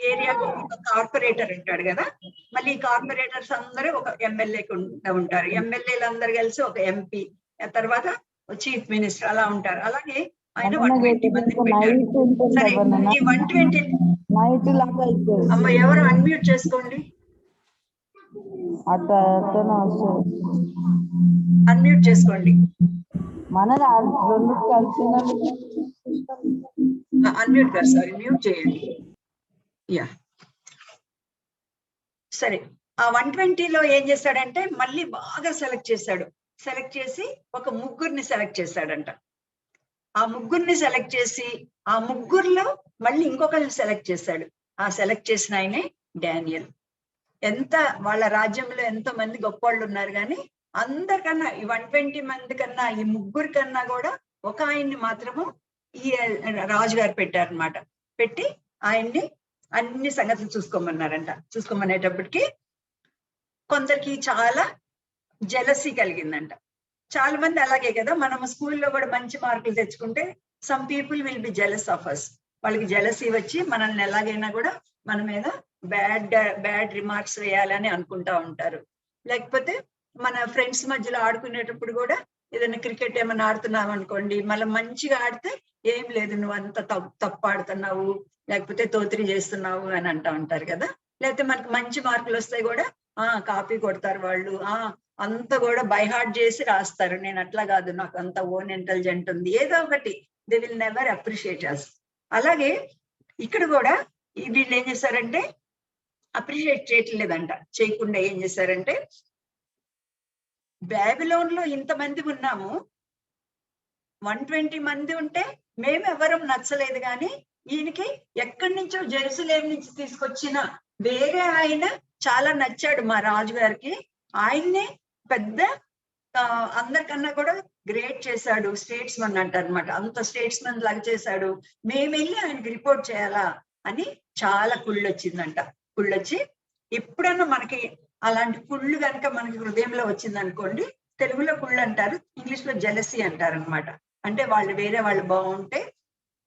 ఏరియాకు ఒక కార్పొరేటర్ ఉంటాడు కదా. మళ్ళీ ఈ కార్పొరేటర్స్ అందరూ ఒక ఎమ్మెల్యేకి ఉంటారు. ఎమ్మెల్యేలు అందరు కలిసి ఒక ఎంపీ, తర్వాత చీఫ్ మినిస్టర్ అలా ఉంటారు. అలాగే ఆయన 120 మందిని పెట్టారు. సరే, ఈ 120 అమ్మ ఎవరు అన్మ్యూట్ చేసుకోండి, అన్మ్యూట్ చేసుకోండి, అన్మ్యూట్ గారు సారీ మ్యూట్ చేయండి. యా సరే, ఆ 120లో ఏం చేశాడంటే మళ్ళీ బాగా సెలెక్ట్ చేశాడు. సెలెక్ట్ చేసి ఒక ముగ్గురిని సెలెక్ట్ చేశాడంట. ఆ ముగ్గురిని సెలెక్ట్ చేసి ఆ ముగ్గురులో మళ్ళీ ఇంకొకరిని సెలెక్ట్ చేశాడు. ఆ సెలెక్ట్ చేసిన ఆయనే డానియల్. ఎంత వాళ్ళ రాజ్యంలో ఎంతో మంది గొప్పవాళ్ళు ఉన్నారు, కానీ అందరికన్నా ఈ 120 మంది కన్నా ఈ ముగ్గురు కన్నా కూడా ఒక ఆయన్ని మాత్రము ఈ రాజుగారు పెట్టారనమాట. పెట్టి ఆయన్ని అన్ని సంగతులు చూసుకోమన్నారంట. చూసుకోమనేటప్పటికి కొందరికి చాలా జెలసీ కలిగిందంట. చాలా మంది అలాగే కదా, మనం స్కూల్లో కూడా మంచి మార్కులు తెచ్చుకుంటే some people will be jealous of us. వాళ్ళకి జెలసీ వచ్చి మనల్ని ఎలాగైనా కూడా మన మీద బ్యాడ్ రిమార్క్స్ వేయాలని అనుకుంటా ఉంటారు. లేకపోతే మన ఫ్రెండ్స్ మధ్యలో ఆడుకునేటప్పుడు కూడా ఏదైనా క్రికెట్ ఏమైనా ఆడుతున్నాం అనుకోండి, మళ్ళీ మంచిగా ఆడితే ఏం లేదు నువ్వు అంత తప్పు ఆడుతున్నావు, లేకపోతే తోతిరి చేస్తున్నావు అని అంటా ఉంటారు కదా. లేకపోతే మనకి మంచి మార్కులు వస్తాయి కూడా కాపీ కొడతారు వాళ్ళు, అంత కూడా బైహార్ట్ చేసి రాస్తారు. నేను అట్లా కాదు, నాకు అంత ఓన్ ఇంటెలిజెంట్ ఉంది, ఏదో ఒకటి. దే విల్ నెవర్ అప్రిషియేట్ అస్. అలాగే ఇక్కడ కూడా వీళ్ళు ఏం చేశారంటే అప్రిషియేట్ చేయట్లేదంట. చేయకుండా ఏం చేశారంటే బాబిలోన్ లో ఇంతమంది ఉన్నాము, 120 మంది ఉంటే మేమెవరం నచ్చలేదు, కానీ ఈయనకి ఎక్కడి నుంచో జెరూసలేం నుంచి తీసుకొచ్చిన వేరే ఆయన చాలా నచ్చాడు మా రాజుగారికి. ఆయన్ని పెద్ద అందరికన్నా కూడా గ్రేట్ చేశాడు, స్టేట్స్ మన్ అంటారు అనమాట. అంత స్టేట్స్ మన్ లాగా చేశాడు, మేము వెళ్ళి ఆయనకి రిపోర్ట్ చేయాలా అని చాలా కుళ్ళొచ్చిందంట. కుళ్ళొచ్చి ఎప్పుడన్నా మనకి అలాంటి కుళ్ళు కనుక మనకి హృదయంలో వచ్చింది అనుకోండి, తెలుగులో కుళ్ళు అంటారు, ఇంగ్లీష్ లో జెలసీ అంటారు అనమాట. అంటే వాళ్ళు వేరే వాళ్ళు బాగుంటే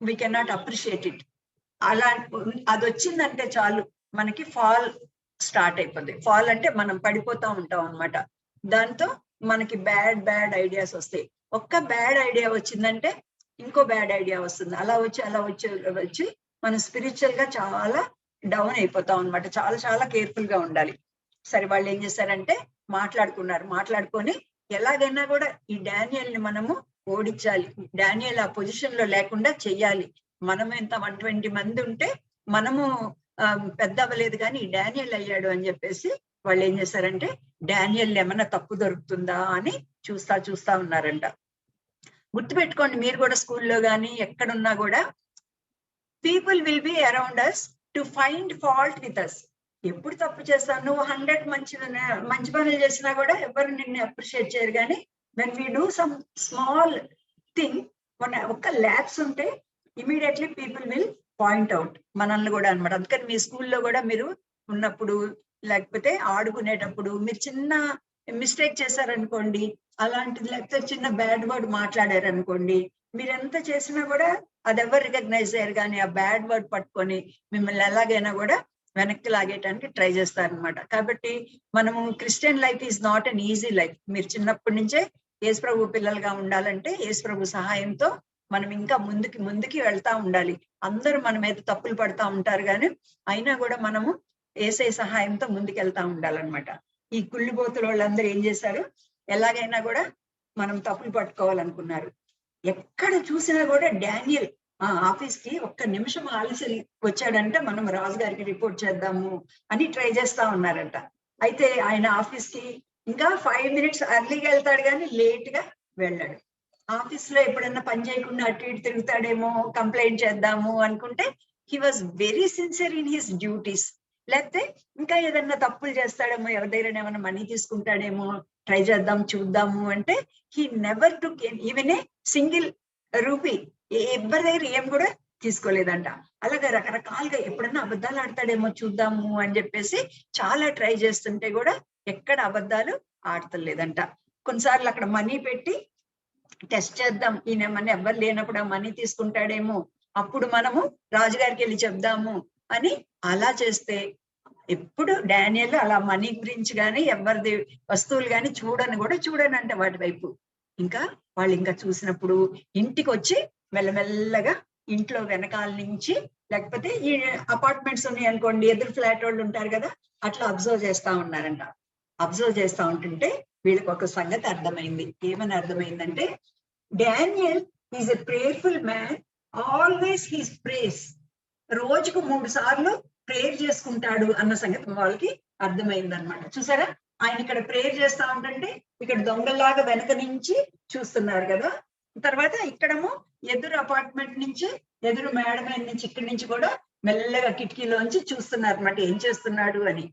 వీ కెనాట్ అప్రిషియేట్ ఇట్. అలా అది వచ్చిందంటే చాలు మనకి ఫాల్ స్టార్ట్ అయిపోద్ది. ఫాల్ అంటే మనం పడిపోతా ఉంటాం అనమాట. దాంతో మనకి బ్యాడ్ ఐడియాస్ వస్తాయి. ఒక్క బ్యాడ్ ఐడియా వచ్చిందంటే ఇంకో బ్యాడ్ ఐడియా వస్తుంది. అలా వచ్చి మనం స్పిరిచువల్ గా చాలా డౌన్ అయిపోతాం అనమాట. చాలా కేర్ఫుల్ గా ఉండాలి. సరే, వాళ్ళు ఏం చేశారంటే మాట్లాడుకొని ఎలాగైనా కూడా ఈ డానియల్ ని మనము ఓడించాలి, డానియల్ ఆ పొజిషన్ లో లేకుండా చెయ్యాలి. మనం ఎంత 120 మంది ఉంటే మనము పెద్ద అవ్వలేదు, కానీ ఈ డానియల్ అయ్యాడు అని చెప్పేసి వాళ్ళు ఏం చేశారంటే డానియల్ ఏమన్నా తప్పు దొరుకుతుందా అని చూస్తా ఉన్నారంట. గుర్తుపెట్టుకోండి, మీరు కూడా స్కూల్లో కానీ ఎక్కడున్నా కూడా people will be around us to find fault with us. ఎప్పుడు తప్పు చేస్తావు, నువ్వు 100 మంచి పనులు చేసినా కూడా ఎవరు నిన్ను అప్రిషియేట్ చేయరు. కానీ when we do some small thing, మన ఒక్క ల్యాబ్స్ ఉంటే immediately people will point out మనల్ని కూడా అనమాట. అందుకని మీ స్కూల్లో కూడా మీరు ఉన్నప్పుడు లేకపోతే ఆడుకునేటప్పుడు మీరు చిన్న మిస్టేక్ చేశారనుకోండి, అలాంటిది లేకపోతే చిన్న బ్యాడ్ వర్డ్ మాట్లాడారు అనుకోండి, మీరు ఎంత చేసినా కూడా అది ఎవరు రికగ్నైజ్ అయ్యారు. కానీ ఆ బ్యాడ్ వర్డ్ పట్టుకొని మిమ్మల్ని ఎలాగైనా కూడా వెనక్కి లాగేయడానికి ట్రై చేస్తారనమాట. కాబట్టి మనము Christian life is not an easy life. మీరు చిన్నప్పటి నుంచే యేసుప్రభు పిల్లలుగా ఉండాలంటే యేసుప్రభు సహాయంతో మనం ఇంకా ముందుకి వెళ్తా ఉండాలి. అందరూ మన మీద తప్పులు పడతా ఉంటారు కానీ అయినా కూడా మనము యేసయ్య సహాయంతో ముందుకు వెళ్తా ఉండాలన్నమాట. ఈ కుళ్ళిపోతుల వాళ్ళందరూ ఏం చేశారు, ఎలాగైనా కూడా మనం తప్పులు పట్టుకోవాలనుకున్నారు. ఎక్కడ చూసినా కూడా డానియల్ ఆఫీస్ కి ఒక్క నిమిషం ఆలస్యం వచ్చాడంటే మనం రాజుగారికి రిపోర్ట్ చేద్దాము అని ట్రై చేస్తా ఉన్నారంట. అయితే ఆయన ఆఫీస్ కి ఇంకా 5 minutes అర్లీగా వెళ్తాడు కానీ లేట్ గా వెళ్ళాడు. ఆఫీస్ లో ఎప్పుడన్నా పని చేయకుండా అటు ఇటు తిరుగుతాడేమో, కంప్లైంట్ చేద్దాము అనుకుంటే he was very sincere in his duties. లేకపోతే ఇంకా ఏదన్నా తప్పులు చేస్తాడేమో, ఎవరి దగ్గర ఏమైనా మనీ తీసుకుంటాడేమో, ట్రై చేద్దాం చూద్దాము అంటే he never took even a single rupee ఎవరి దగ్గర ఏం కూడా తీసుకోలేదంట. అలాగే రకరకాలుగా ఎప్పుడన్నా అబద్ధాలు ఆడతాడేమో చూద్దాము అని చెప్పేసి చాలా ట్రై చేస్తుంటే కూడా ఎక్కడ అబద్ధాలు ఆడతలేదంట. కొన్నిసార్లు అక్కడ మనీ పెట్టి టెస్ట్ చేద్దాం, ఈయన మన ఎవరు లేనప్పుడు ఆ మనీ తీసుకుంటాడేమో, అప్పుడు మనము రాజుగారికి వెళ్ళి చెప్దాము అని అలా చేస్తే ఎప్పుడు డానియల్ అలా మనీ గురించి కానీ ఎవరిది వస్తువులు కానీ చూడనంట వాటి వైపు. ఇంకా వాళ్ళు ఇంకా చూసినప్పుడు ఇంటికి వచ్చి మెల్లమెల్లగా ఇంట్లో వెనకాల నుంచి, లేకపోతే ఈ అపార్ట్మెంట్స్ ఉన్నాయి అనుకోండి, ఎదురు ఫ్లాట్ వాళ్ళు ఉంటారు కదా, అట్లా అబ్జర్వ్ చేస్తా ఉన్నారంట. అబ్జర్వ్ చేస్తా ఉంటుంటే వీళ్ళకి ఒక సంగతి అర్థమైంది. ఏమని అర్థమైందంటే Daniel is a prayerful man, always he's prays. రోజుకు 3 సార్లు ప్రేయర్ చేసుకుంటాడు అన్న సంగతి వాళ్ళకి అర్థమైందనమాట. చూసారా, ఆయన ఇక్కడ ప్రేయర్ చేస్తా ఉంటుంటే ఇక్కడ దొంగల్లాగా వెనక నుంచి చూస్తున్నారు కదా. తర్వాత ఇక్కడము ఎదురు అపార్ట్మెంట్ నుంచి, ఎదురు మేడ మీద నుంచి, ఇక్కడి నుంచి కూడా మెల్లగా కిటికీలోంచి చూస్తున్నారు అనమాట ఏం చేస్తున్నాడు అని.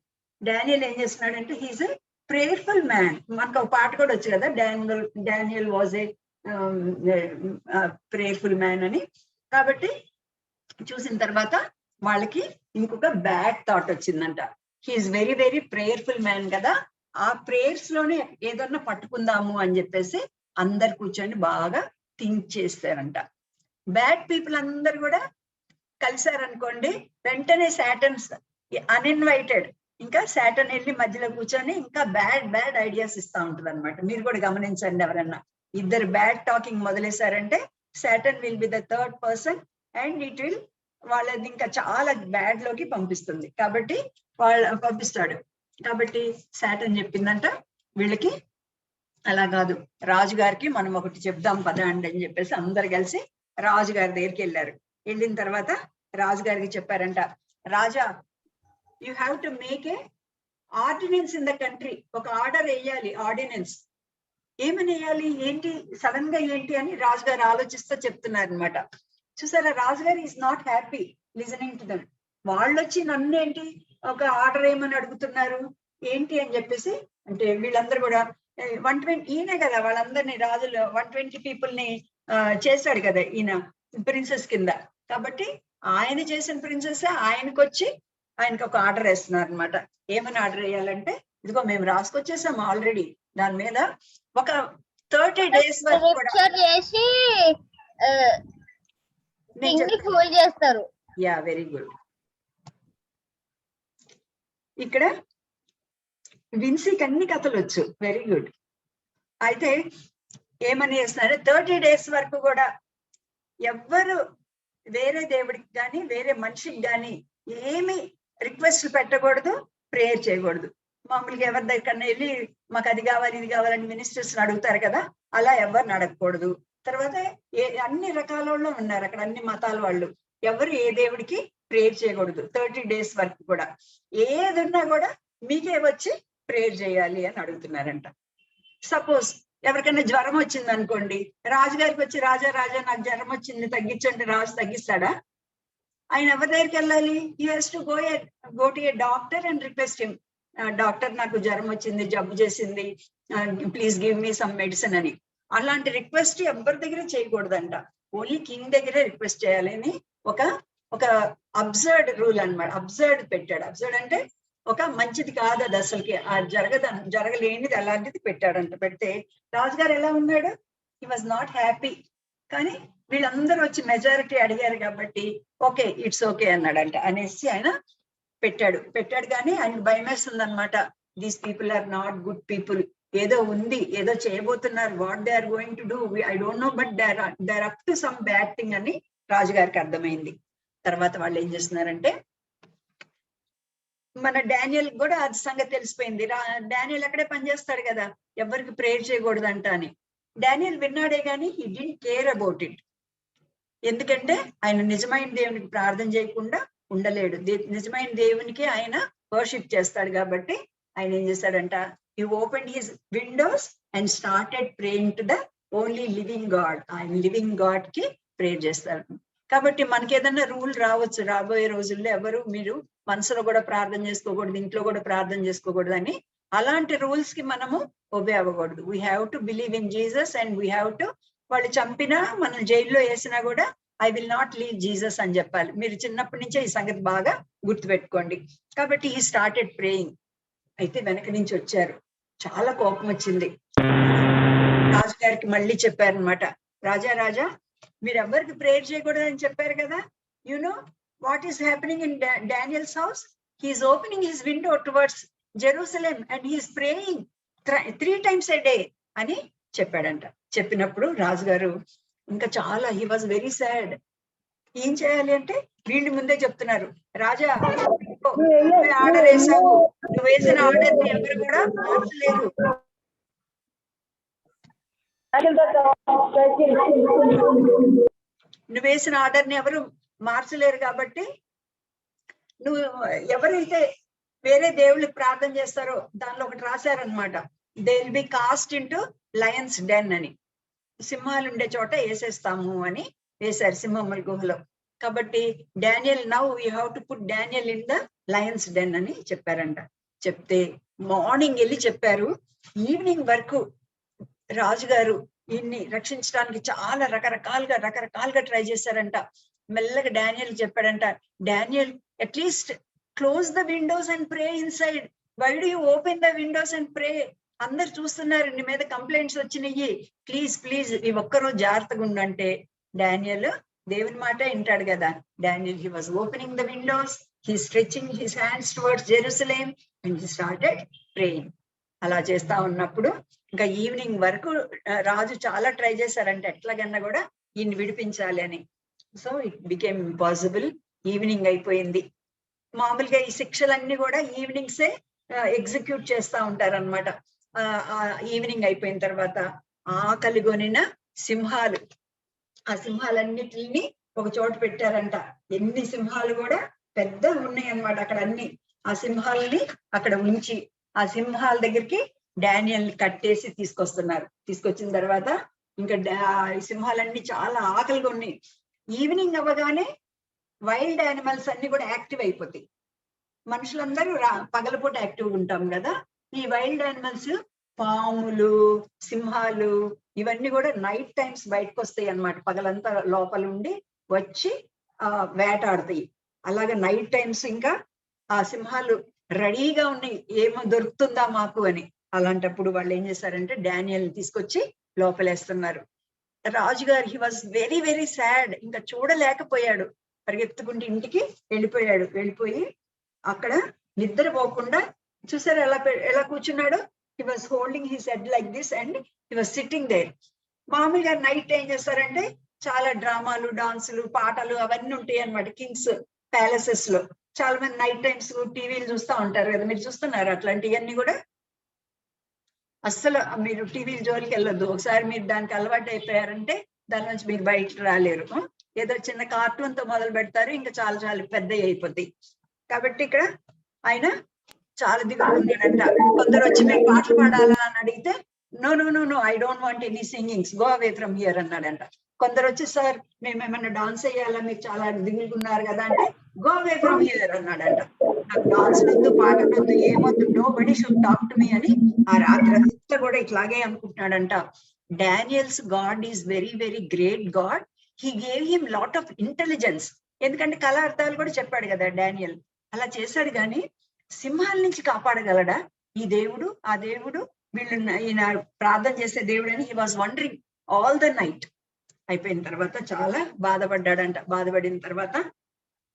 డానియల్ ఏం చేస్తున్నాడంటే హీజ్ ఎ ప్రేయర్ఫుల్ మ్యాన్. మనకు ఒక పాట కూడా వచ్చు కదా, Daniel was a prayerful man అని. కాబట్టి చూసిన తర్వాత వాళ్ళకి ఇంకొక బ్యాడ్ థాట్ వచ్చిందంట. He is very very prayerful man కదా, ఆ ప్రేయర్స్ లోనే ఏదన్నా పట్టుకుందాము అని చెప్పేసి అందరు కూర్చొని బాగా థింక్ చేస్తారంట. బ్యాడ్ పీపుల్ అందరు కూడా కలిసారనుకోండి, వెంటనే సాటన్స్ అన్ఇన్వైటెడ్ ఇంకా సాటన్ వెళ్ళి మధ్యలో కూర్చొని ఇంకా బ్యాడ్ ఐడియాస్ ఇస్తా ఉంటది అనమాట. మీరు కూడా గమనించండి, ఎవరన్నా ఇద్దరు బ్యాడ్ టాకింగ్ మొదలేశారంటే Satan will be the third person and it will వాళ్ళది ఇంకా చాలా బ్యాడ్ లోకి పంపిస్తుంది. కాబట్టి పంపిస్తాడు. కాబట్టి సాటన్ చెప్పిందంట వీళ్ళకి అలా కాదు, రాజుగారికి మనం ఒకటి చెప్దాం పదండి అని చెప్పేసి అందరు కలిసి రాజుగారి దగ్గరికి వెళ్ళారు. వెళ్ళిన తర్వాత రాజుగారికి చెప్పారంట, raja you have to make a ordinance in the country. ఒక ఆర్డర్ వేయాలి, ఆర్డినెన్స్. ఏమని వేయాలి, ఏంటి సడన్ గా ఏంటి అని రాజుగారు ఆలోచిస్తూ చెప్తున్నారు అనమాట. చూసారా, రాజుగారు is not happy listening to them. వాళ్ళు వచ్చి నన్ను ఏంటి ఒక ఆర్డర్ ఏమని అడుగుతున్నారు ఏంటి అని చెప్పేసి అంటే వీళ్ళందరూ కూడా 120 ఈయనే కదా వాళ్ళందరినీ రాజులు 120 పీపుల్ ని చేశాడు కదా ఈయన ప్రిన్సెస్ కింద. కాబట్టి ఆయన చేసిన ప్రిన్సెస్ ఆయనకు వచ్చి ఆయనకు ఒక ఆర్డర్ వేస్తున్నారు అనమాట. ఏమని ఆర్డర్ వేయాలంటే, ఇదిగో మేము రాసుకొచ్చేసాం ఆల్రెడీ, దాని మీద ఒక 30 days వరకు చేస్తారు. Yeah, very good. ఇక్కడ విన్సీకి అన్ని కథలు వచ్చు, వెరీ గుడ్. అయితే ఏమని చేస్తున్నారు, 30 days వరకు కూడా ఎవ్వరు వేరే దేవుడికి కానీ వేరే మనిషికి కానీ ఏమి రిక్వెస్ట్ పెట్టకూడదు, ప్రేయర్ చేయకూడదు. మామూలుగా ఎవరి దగ్గరన్నా వెళ్ళి మాకు అది కావాలి ఇది కావాలని మినిస్టర్స్ అడుగుతారు కదా, అలా ఎవరిని అడగకూడదు. తర్వాత అన్ని రకాల వాళ్ళు ఉన్నారు అక్కడ, అన్ని మతాల వాళ్ళు. ఎవరు ఏ దేవుడికి ప్రేయర్ చేయకూడదు 30 days వరకు కూడా. ఏదున్నా కూడా మీకే వచ్చి ప్రేయర్ చేయాలి అని అడుగుతున్నారంట. సపోజ్ ఎవరికైనా జ్వరం వచ్చింది అనుకోండి, రాజుగారికి వచ్చి రాజా నాకు జ్వరం వచ్చింది తగ్గించండి, రాజు తగ్గిస్తాడా? ఆయన ఎవరి దగ్గరికి వెళ్ళాలి? He has to go to A doctor and request him, doctor నాకు జ్వరం వచ్చింది, జబ్బు చేసింది, please give me some medicine అని. అలాంటి రిక్వెస్ట్ ఎవరి దగ్గర చేయకూడదంట, ఓన్లీ కింగ్ దగ్గరే రిక్వెస్ట్ చేయాలి అని ఒక అబ్జర్డ్ రూల్ అన్నమాట. అబ్జర్డ్ పెట్టాడు. అబ్జర్డ్ అంటే ఒక మంచిది కాదు అది అసలుకి, ఆ జరగలేనిది అలాంటిది పెట్టాడంట. పెడితే రాజుగారు ఎలా ఉన్నాడు? He was not happy. కానీ వీళ్ళందరూ వచ్చి మెజారిటీ అడిగారు కాబట్టి ఓకే ఇట్స్ ఓకే అన్నాడంట. అనేసి ఆయన పెట్టాడు కానీ ఆయన భయం వేస్తుంది అనమాట. These people are not good people, ఏదో ఉంది, ఏదో చేయబోతున్నారు, what they are going to do I don't know, but they are up to some bad thing అని రాజుగారికి అర్థమైంది. తర్వాత వాళ్ళు ఏం చేస్తున్నారంటే, మన డానియల్ కూడా అది సంగతి తెలిసిపోయింది. డానియల్ అక్కడే పనిచేస్తాడు కదా, ఎవరికి ప్రేయర్ చేయకూడదంట అని. డానియల్ విన్నాడే కానీ he didn't care about it. ఎందుకంటే ఆయన నిజమైన దేవునికి ప్రార్థన చేయకుండా ఉండలేడు. నిజమైన దేవునికి ఆయన వర్షిప్ చేస్తాడు కాబట్టి ఆయన ఏం చేశాడంట, he opened his windows and started praying to the only living God. ఆయన లివింగ్ గాడ్ కి ప్రేయర్ చేస్తారు. కాబట్టి మనకి ఏదైనా రూల్ రావచ్చు రాబోయే రోజుల్లో, ఎవరు మీరు మనసులో కూడా ప్రార్థన చేసుకోకూడదు, ఇంట్లో కూడా ప్రార్థన చేసుకోకూడదు అని. అలాంటి రూల్స్ కి మనము ఒబే అవ్వకూడదు. We have to believe in Jesus and we have to, వాళ్ళు చంపినా మనం జైల్లో వేసినా కూడా I will not leave Jesus అని చెప్పాలి. మీరు చిన్నప్పటి నుంచే ఈ సంగతి బాగా గుర్తుపెట్టుకోండి. కాబట్టి ఈ స్టార్టెడ్ ప్రేయింగ్. అయితే వెనక నుంచి వచ్చారు, చాలా కోపం వచ్చింది. రాజుగారికి మళ్ళీ చెప్పారనమాట, రాజా మీరు ఎవరికి ప్రేయర్ చేయకూడదు అని చెప్పారు కదా, you know what is happening in Daniel's house? He is opening his window towards Jerusalem and he is praying 3 times a day అని చెప్పాడంట. చెప్పినప్పుడు రాజుగారు ఇంకా చాలా, హీ వాజ్ వెరీ సాడ్. ఏం చేయాలి అంటే వీళ్ళు ముందే చెప్తున్నారు, రాజా ఆర్డర్ వేసావు, నువ్వు వేసిన ఆర్డర్ ని ఎవరు కూడా మార్చలేరు. నువ్వు వేసిన ఆర్డర్ ని ఎవరు మార్చలేరు కాబట్టి నువ్వు ఎవరైతే వేరే దేవుళ్ళకి ప్రార్థన చేస్తారో దానిలో ఒకటి రాశారనమాట, they will be cast into lions den అని. సింహాలు ఉండే చోట వేసేస్తాము అని వేశారు, సింహముల గుహలో. కాబట్టి Daniel, now you have to put Daniel in the lions den అని చెప్పారంట. చెప్తే మార్నింగ్ వెళ్ళి చెప్పారు, ఈవినింగ్ వరకు రాజుగారు ఈయన్ని రక్షించడానికి చాలా రకరకాలుగా ట్రై చేశారంట. మెల్లగా డానియల్ చెప్పాడంట, Daniel at least close the windows and pray inside, why do you open the windows and pray? అందరు చూస్తున్నారు, నీ మీద కంప్లైంట్స్ వచ్చినాయి, ప్లీజ్ ఈ ఒక్కరోజు జాగ్రత్తగా ఉండంటే డానియల్ దేవుని మాట వింటాడు కదా. Daniel he was opening the Windows, he stretching his hands towards Jerusalem and he started praying. అలా చేస్తా ఉన్నప్పుడు ఇంకా ఈవినింగ్ వరకు రాజు చాలా ట్రై చేశారంటే ఎట్లాగన్నా కూడా ఈయన్ని విడిపించాలి అని. So it became impossible. Evening అయిపోయింది. మామూలుగా ఈ శిక్షలన్నీ కూడా ఈవినింగ్సే ఎగ్జిక్యూట్ చేస్తా ఉంటారన్నమాట. ఈవినింగ్ అయిపోయిన తర్వాత ఆకలిగొనిన సింహాలు, ఆ సింహాలన్నిటిని ఒక చోట పెట్టారంట. ఎన్ని సింహాలు కూడా పెద్ద ఉన్నాయి అన్నమాట అక్కడ అన్ని. ఆ సింహాలని అక్కడ ఉంచి ఆ సింహాల దగ్గరికి డానియల్ ని కట్టేసి తీసుకొస్తున్నారు. తీసుకొచ్చిన తర్వాత ఇంకా ఈ సింహాలన్నీ చాలా ఆకలిగా ఉన్నాయి. ఈవినింగ్ అవ్వగానే వైల్డ్ యానిమల్స్ అన్ని కూడా యాక్టివ్ అయిపోతాయి. మనుషులందరూ పగలపూట యాక్టివ్గా ఉంటాం కదా, ఈ వైల్డ్ యానిమల్స్ పాములు, సింహాలు ఇవన్నీ కూడా నైట్ టైమ్స్ బయటకు వస్తాయి అన్నమాట. పగలంతా లోపల ఉండి వచ్చి వేటాడతాయి. అలాగే నైట్ టైమ్స్ ఇంకా ఆ సింహాలు రెడీగా ఉన్నాయి, ఏమో దొరుకుతుందా మాకు అని. అలాంటప్పుడు వాళ్ళు ఏం చేశారంటే డానియల్ తీసుకొచ్చి లోపలేస్తున్నారు. రాజుగారు he was very very sad. ఇంకా చూడలేకపోయాడు, పరిగెత్తుకుంటూ ఇంటికి వెళ్ళిపోయాడు. వెళ్ళిపోయి అక్కడ నిద్రపోకుండా చూసారు ఎలా కూర్చున్నాడు. He was holding his head like this and he was sitting there. మామూలుగా నైట్ ఏం చేస్తారంటే చాలా డ్రామాలు, డాన్సులు, పాటలు అవన్నీ ఉంటాయి అన్నమాట కింగ్స్ ప్యాలెసెస్ లో. చాలా మంది నైట్ టైమ్స్ టీవీలు చూస్తూ ఉంటారు కదా, మీరు చూస్తున్నారు అట్లాంటివన్నీ కూడా. అస్సలు మీరు టీవీ జోలికి వెళ్ళొద్దు. ఒకసారి మీరు దానికి అలవాటు అయిపోయారంటే దాని నుంచి మీరు బయటకు రాలేరు. ఏదో చిన్న కార్టూన్ తో మొదలు పెడతారు, ఇంకా చాలా చాలా పెద్దవి అయిపోతాయి. కాబట్టి ఇక్కడ ఆయన చాలా దిగులు ఉన్నాడంట. కొందరు వచ్చి మేము పాటలు పాడాలా అని అడిగితే no I don't want any singings, go away from here అన్నాడంట. కొందరు వచ్చి సార్ మేము ఏమన్నా డాన్స్ వేయాలా, మీకు చాలా దిగులుగా ఉన్నారు కదా అంటే గో అవే ఫ్రమ్ హియర్ అన్నాడంట. నాకు డాన్స్ వద్దు, పాటలు వద్దు, ఏమొద్దు, nobody should talk to me అని ఆ రాత్రి అంతా కూడా ఇట్లాగే అనుకుంటున్నాడంట. Daniel's God is very very great God. He gave him lot of intelligence. ఎందుకంటే కళ అర్థాలు కూడా చెప్పాడు కదా డానియల్. అలా చేశాడు కానీ సింహాల నుంచి కాపాడగలడా ఈ దేవుడు? ఆ దేవుడు వీళ్ళు ఈయన ప్రార్థన చేసే దేవుడు అని he was wondering all the night. అయిపోయిన తర్వాత చాలా బాధపడ్డాడంట. బాధపడిన తర్వాత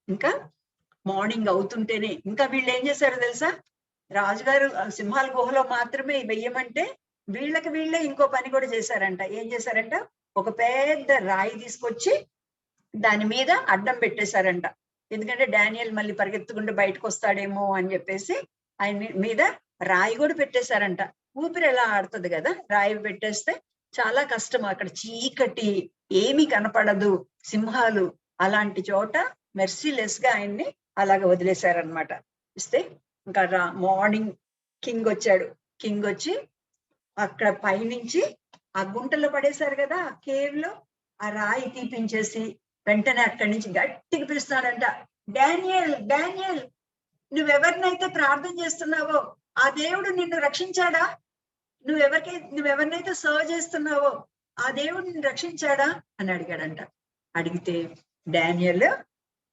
ఇంకా మార్నింగ్ అవుతుంటేనే ఇంకా వీళ్ళు ఏం చేశారో తెలుసా, రాజుగారు సింహాల గుహలో మాత్రమే వెయ్యమంటే వీళ్ళే ఇంకో పని కూడా చేశారంట. ఏం చేశారంట, ఒక పెద్ద రాయి తీసుకొచ్చి దాని మీద అడ్డం పెట్టేశారంట. ఎందుకంటే డానియల్ మళ్ళీ పరిగెత్తుకుంటూ బయటకు వస్తాడేమో అని చెప్పేసి ఆయన మీద రాయి కూడా పెట్టేశారంట. ఊపిరి ఎలా ఆడుతుంది కదా, రాయి పెట్టేస్తే చాలా కష్టం. అక్కడ చీకటి, ఏమీ కనపడదు, సింహాలు. అలాంటి చోట మెర్సీలెస్ గా ఆయన్ని అలాగ వదిలేశారనమాట. ఇస్తే ఇంకా మార్నింగ్ కింగ్ వచ్చాడు. కింగ్ వచ్చి అక్కడ పైనుంచి ఆ గుంటలో పడేశారు కదా కేవ్ లో, ఆ రాయి తీపించేసి వెంటనే అక్కడి నుంచి గట్టిగా పిలుస్తాడంట, డానియల్ డానియల్, నువ్వెవరినైతే ప్రార్థన చేస్తున్నావో ఆ దేవుడు నిన్ను రక్షించాడా? నువ్వెవరినైతే సర్వ్ చేస్తున్నావో ఆ దేవుడు నిన్ను రక్షించాడా అని అడిగాడంట. అడిగితే డానియల్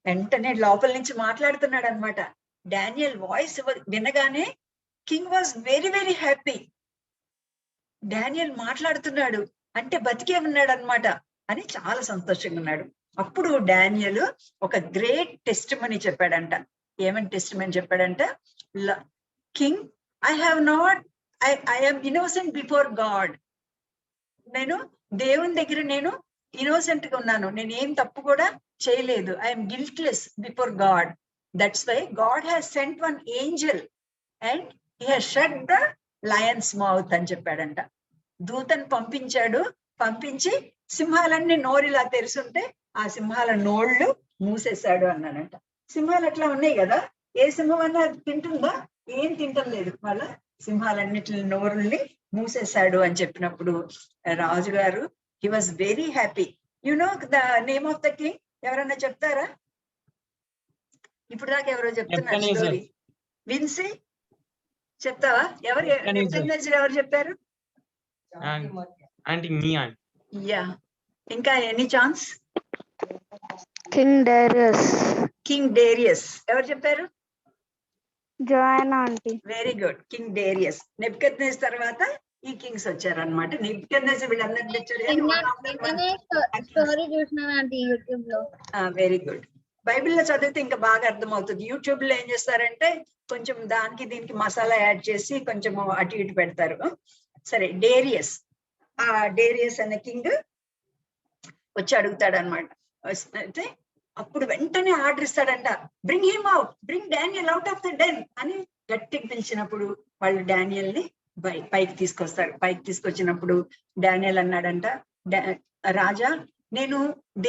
వెంటనే లోపల నుంచి మాట్లాడుతున్నాడు అనమాట. డానియల్ వాయిస్ వినగానే king was very very happy. Daniel మాట్లాడుతున్నాడు అంటే బతికే ఉన్నాడు అనమాట అని చాలా సంతోషంగా ఉన్నాడు. అప్పుడు డానియల్ ఒక గ్రేట్ టెస్టిమనీ చెప్పాడంట. ఏమని టెస్టిమనీ చెప్పాడంట, king I am innocent before God. నేను దేవుని దగ్గర నేను ఇన్నోసెంట్ గా ఉన్నాను, నేను ఏం తప్పు కూడా చేయలేదు. I'm guiltless before God. That's why God has sent one angel and he has shut the lion's mouth అని చెప్పాడంట. దూతను పంపించి సింహాలన్నీ నోరిలా తెరుస్తుంటే ఆ సింహాల నోళ్ళు మూసేశాడు అన్నాడంట. సింహాలు అట్లా ఉన్నాయి కదా, ఏ సింహం అన్నా తింటుందా? ఏం తింటం లేదు. వాళ్ళ సింహాలన్నిటి నోరుల్ని మూసేశాడు అని చెప్పినప్పుడు రాజుగారు he was very happy. You know the name of the king? ఎవరన్నా చెప్తారా? ఇప్పుడు దాకా ఎవరో చెప్తున్నారు స్టోరీ. విన్సీ చెప్తావా? ఎవరు చెప్పారు? యా, ఇంకా ఎనీ ఛాన్స్? King Darius. ఎవరు చెప్పారు? Joanna aunty. Very good, king Darius. Nebuchadnezzar తర్వాత ఈ కింగ్స్ వచ్చారనమాట. నెబుకద్నెజర్ వీళ్ళందరినీ తెచ్చారు. Very good. బైబిల్లో చదివితే ఇంకా బాగా అర్థమవుతుంది. యూట్యూబ్ లో ఏం చేస్తారంటే కొంచెం దానికి దీనికి మసాలా యాడ్ చేసి కొంచెం అటు ఇటు పెడతారు. సరే, డేరియస్. ఆ డేరియస్ అనే కింగ్ వచ్చి అడుగుతాడు అనమాట. అయితే అప్పుడు వెంటనే ఆర్డర్ ఇస్తాడంట, bring him out, bring Daniel out of the den అని గట్టిగా పిలిచినప్పుడు వాళ్ళు డానియల్ ని పైకి తీసుకొస్తారు. పైకి తీసుకొచ్చినప్పుడు డానియల్ అన్నాడంట, రాజా, నేను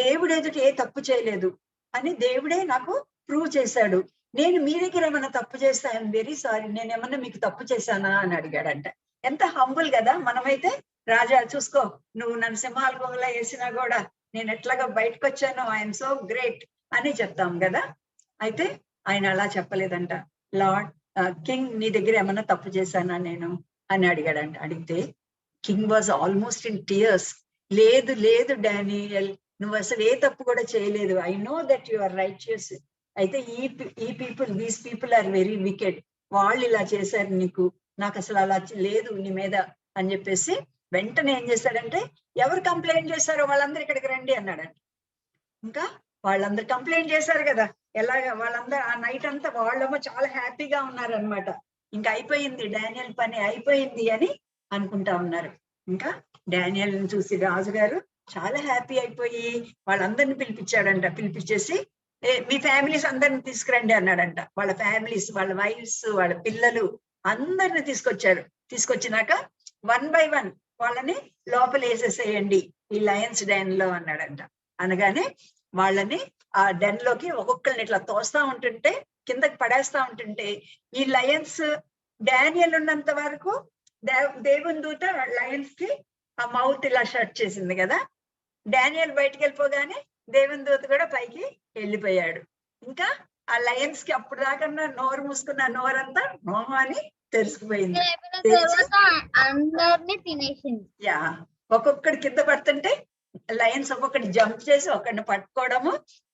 దేవుడు ఎదుట ఏ తప్పు చేయలేదు అని దేవుడే నాకు ప్రూవ్ చేశాడు. నేను మీ దగ్గర ఏమైనా తప్పు చేస్తే ఐఎమ్ వెరీ సారీ, నేనేమన్నా మీకు తప్పు చేశానా అని అడిగాడంట. ఎంత హంబుల్ కదా. మనమైతే రాజా చూసుకో, నువ్వు నన్ను సింహాల గుహలో వేసినా కూడా నేను ఎట్లాగా బయటకు వచ్చాను, ఐఎమ్ సో గ్రేట్ అని చెప్తాం కదా. అయితే ఆయన అలా చెప్పలేదంట. లార్డ్ కింగ్, నీ దగ్గర ఏమన్నా తప్పు చేశానా నేను అని అడిగాడంట. అడిగితే king was almost in tears. లేదు లేదు డానియల్, నువ్వు అసలు ఏ తప్పు కూడా చేయలేదు. I know that you are righteous. అయితే these people are very wicked. వాళ్ళు ఇలా చేశారు నీకు, నాకు అసలు అలా లేదు నీ మీద అని చెప్పేసి వెంటనే ఏం చేశాడంటే, ఎవరు కంప్లైంట్ చేశారో వాళ్ళందరూ ఇక్కడికి రండి అన్నాడంట. ఇంకా వాళ్ళందరూ కంప్లైంట్ చేశారు కదా, ఎలాగ వాళ్ళందరూ ఆ నైట్ అంతా వాళ్ళేమో చాలా హ్యాపీగా ఉన్నారనమాట. ఇంకా అయిపోయింది, డానియల్ పని అయిపోయింది అని అనుకుంటా ఉన్నారు. ఇంకా డానియల్ చూసి రాజుగారు చాలా హ్యాపీ అయిపోయి వాళ్ళందరిని పిలిపించాడంట. పిలిపించేసి మీ ఫ్యామిలీస్ అందరిని తీసుకురండి అన్నాడంట. వాళ్ళ ఫ్యామిలీస్, వాళ్ళ వైఫ్స్, వాళ్ళ పిల్లలు అందరిని తీసుకొచ్చారు. తీసుకొచ్చినాక 1 by 1 వాళ్ళని లోపల వేసేసేయండి ఈ లయన్స్ డెన్ లో అన్నాడంట. అనగానే వాళ్ళని ఆ డెన్ లోకి ఒక్కొక్కరిని ఇట్లా తోస్తా ఉంటుంటే, కిందకి పడేస్తా ఉంటుంటే, ఈ లయన్స్ డానియల్ ఉన్నంత వరకు దేవుని దూత లయన్స్ కి ఆ మౌత్ ఇలా షట్ చేసింది కదా. డానియల్ బయటికి వెళ్ళిపోగానే దేవుని దూత కూడా పైకి వెళ్ళిపోయాడు. ఇంకా ఆ లయన్స్ కి అప్పుడు దాకా నోరు మూసుకున్న నోరంతా నోహ అని తెరుచుకుపోయింది. అందరినీ తినేసింది. యా, ఒక్కొక్కడి కింద పడుతుంటే లయన్స్ ఒక్కొక్కటి జంప్ చేసి ఒకడిని పట్టుకోవడము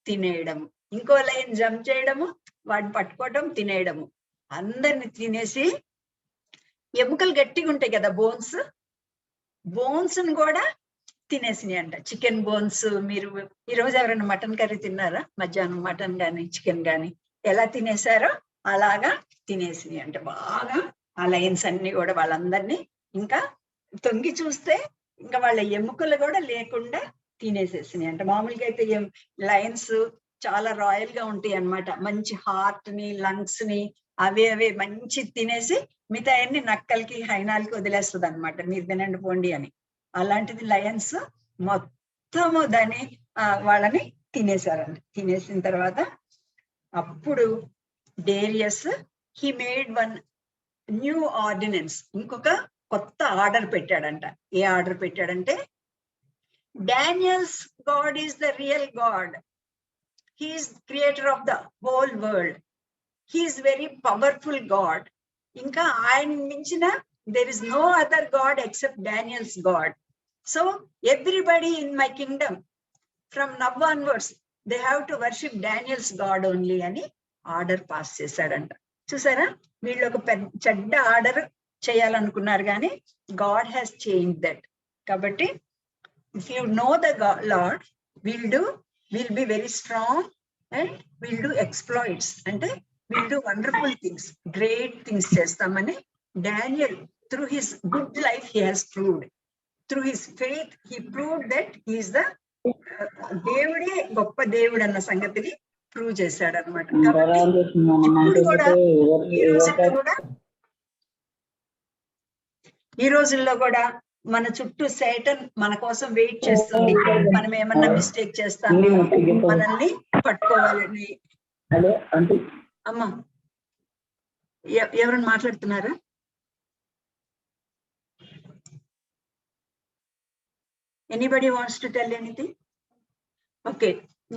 తినేయడము, ఇంకో లయన్ జంప్ చేయడము వాడిని పట్టుకోవడం తినేయడము, అందరిని తినేసి ఎముకలు గట్టిగా ఉంటాయి కదా బోన్స్ ని కూడా తినేసినాయి అంట. Chicken bones. మీరు ఈ రోజు ఎవరైనా మటన్ కర్రీ తిన్నారా? మధ్యాహ్నం మటన్ గాని చికెన్ గాని ఎలా తినేసారో అలాగా తినేసినాయి అంటే బాగా ఆ లయన్స్ అన్ని కూడా వాళ్ళందరినీ. ఇంకా తొంగి చూస్తే ఇంకా వాళ్ళ ఎముకలు కూడా లేకుండా తినేసేసినాయి అంటే. మామూలుగా అయితే లయన్స్ చాలా రాయల్ గా ఉంటాయి అన్నమాట. మంచి హార్ట్ ని లంగ్స్ ని అవే మంచి తినేసి మిగతా అన్ని నక్కలకి హైనాలకి వదిలేస్తుంది అనమాట, మీరు తినండి పోండి అని. అలాంటిది లయన్స్ మొత్తము దాన్ని వాళ్ళని తినేశారండి. తినేసిన తర్వాత అప్పుడు Darius he made one new ordinance, ఇంకొక కొత్త ఆర్డర్ పెట్టాడంట. ఏ ఆర్డర్ పెట్టాడంటే, Daniel's God is the real God, he's creator of the whole world, he's very powerful God. ఇంకా ఆయన మించిన there is no other god except Daniel's God. So everybody in my kingdom from now onwards they have to worship Daniel's God only అని order pass చేశాడంట. చూసారా, వీళ్ళు ఒక చెడ్డ order చేయాలనుకున్నారు కానీ గాడ్ హ్యాస్ చేంజ్ దట్. కాబట్టి if you know the Lord will be very strong and will do exploits, అంటే will do wonderful things, great things చేస్తామని Daniel, through his good life, he has proved. Through his faith, he proved that he is the దేవుడే గొప్ప దేవుడు అన్న సంగతిని prove చేశాడు అనమాట. ఇప్పుడు కూడా ఈ రోజుల్లో కూడా మన చుట్టూ సైటన్ మన కోసం వెయిట్ చేస్తుంది. మనం ఏమన్నా మిస్టేక్ చేస్తాము, మనల్ని పట్టుకోవాలని. అమ్మా ఎవరైనా మాట్లాడుతున్నారా? Anybody wants to tell anything? Okay.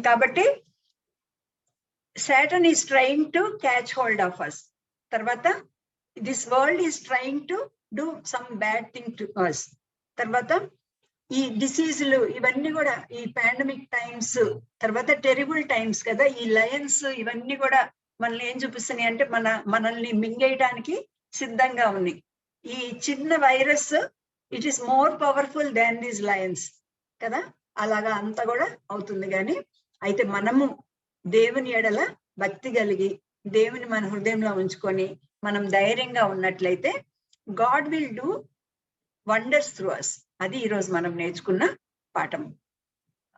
కాబట్టి Saturn is trying to catch hold of us. తర్వాత this world is trying to do some bad thing to us. తర్వాత ఈ డిసీజులు ఇవన్నీ కూడా ఈ పాండమిక్ టైమ్స్, తర్వాత టెరిబుల్ టైమ్స్ కదా, ఈ లయన్స్ ఇవన్నీ కూడా మనల్ని ఏం చూపిస్తున్నాయి అంటే మనల్ని మింగేయడానికి సిద్ధంగా ఉన్నాయి. ఈ చిన్న virus it is more powerful than these Lions కదా, అలాగా అంతా కూడా అవుతుంది. కానీ అయితే మనము దేవుని ఎడల భక్తి కలిగి దేవుని మన హృదయంలో ఉంచుకొని మనం ధైర్యంగా ఉన్నట్లయితే God will do wonders through us. అది ఈరోజు మనం నేర్చుకున్న పాఠం.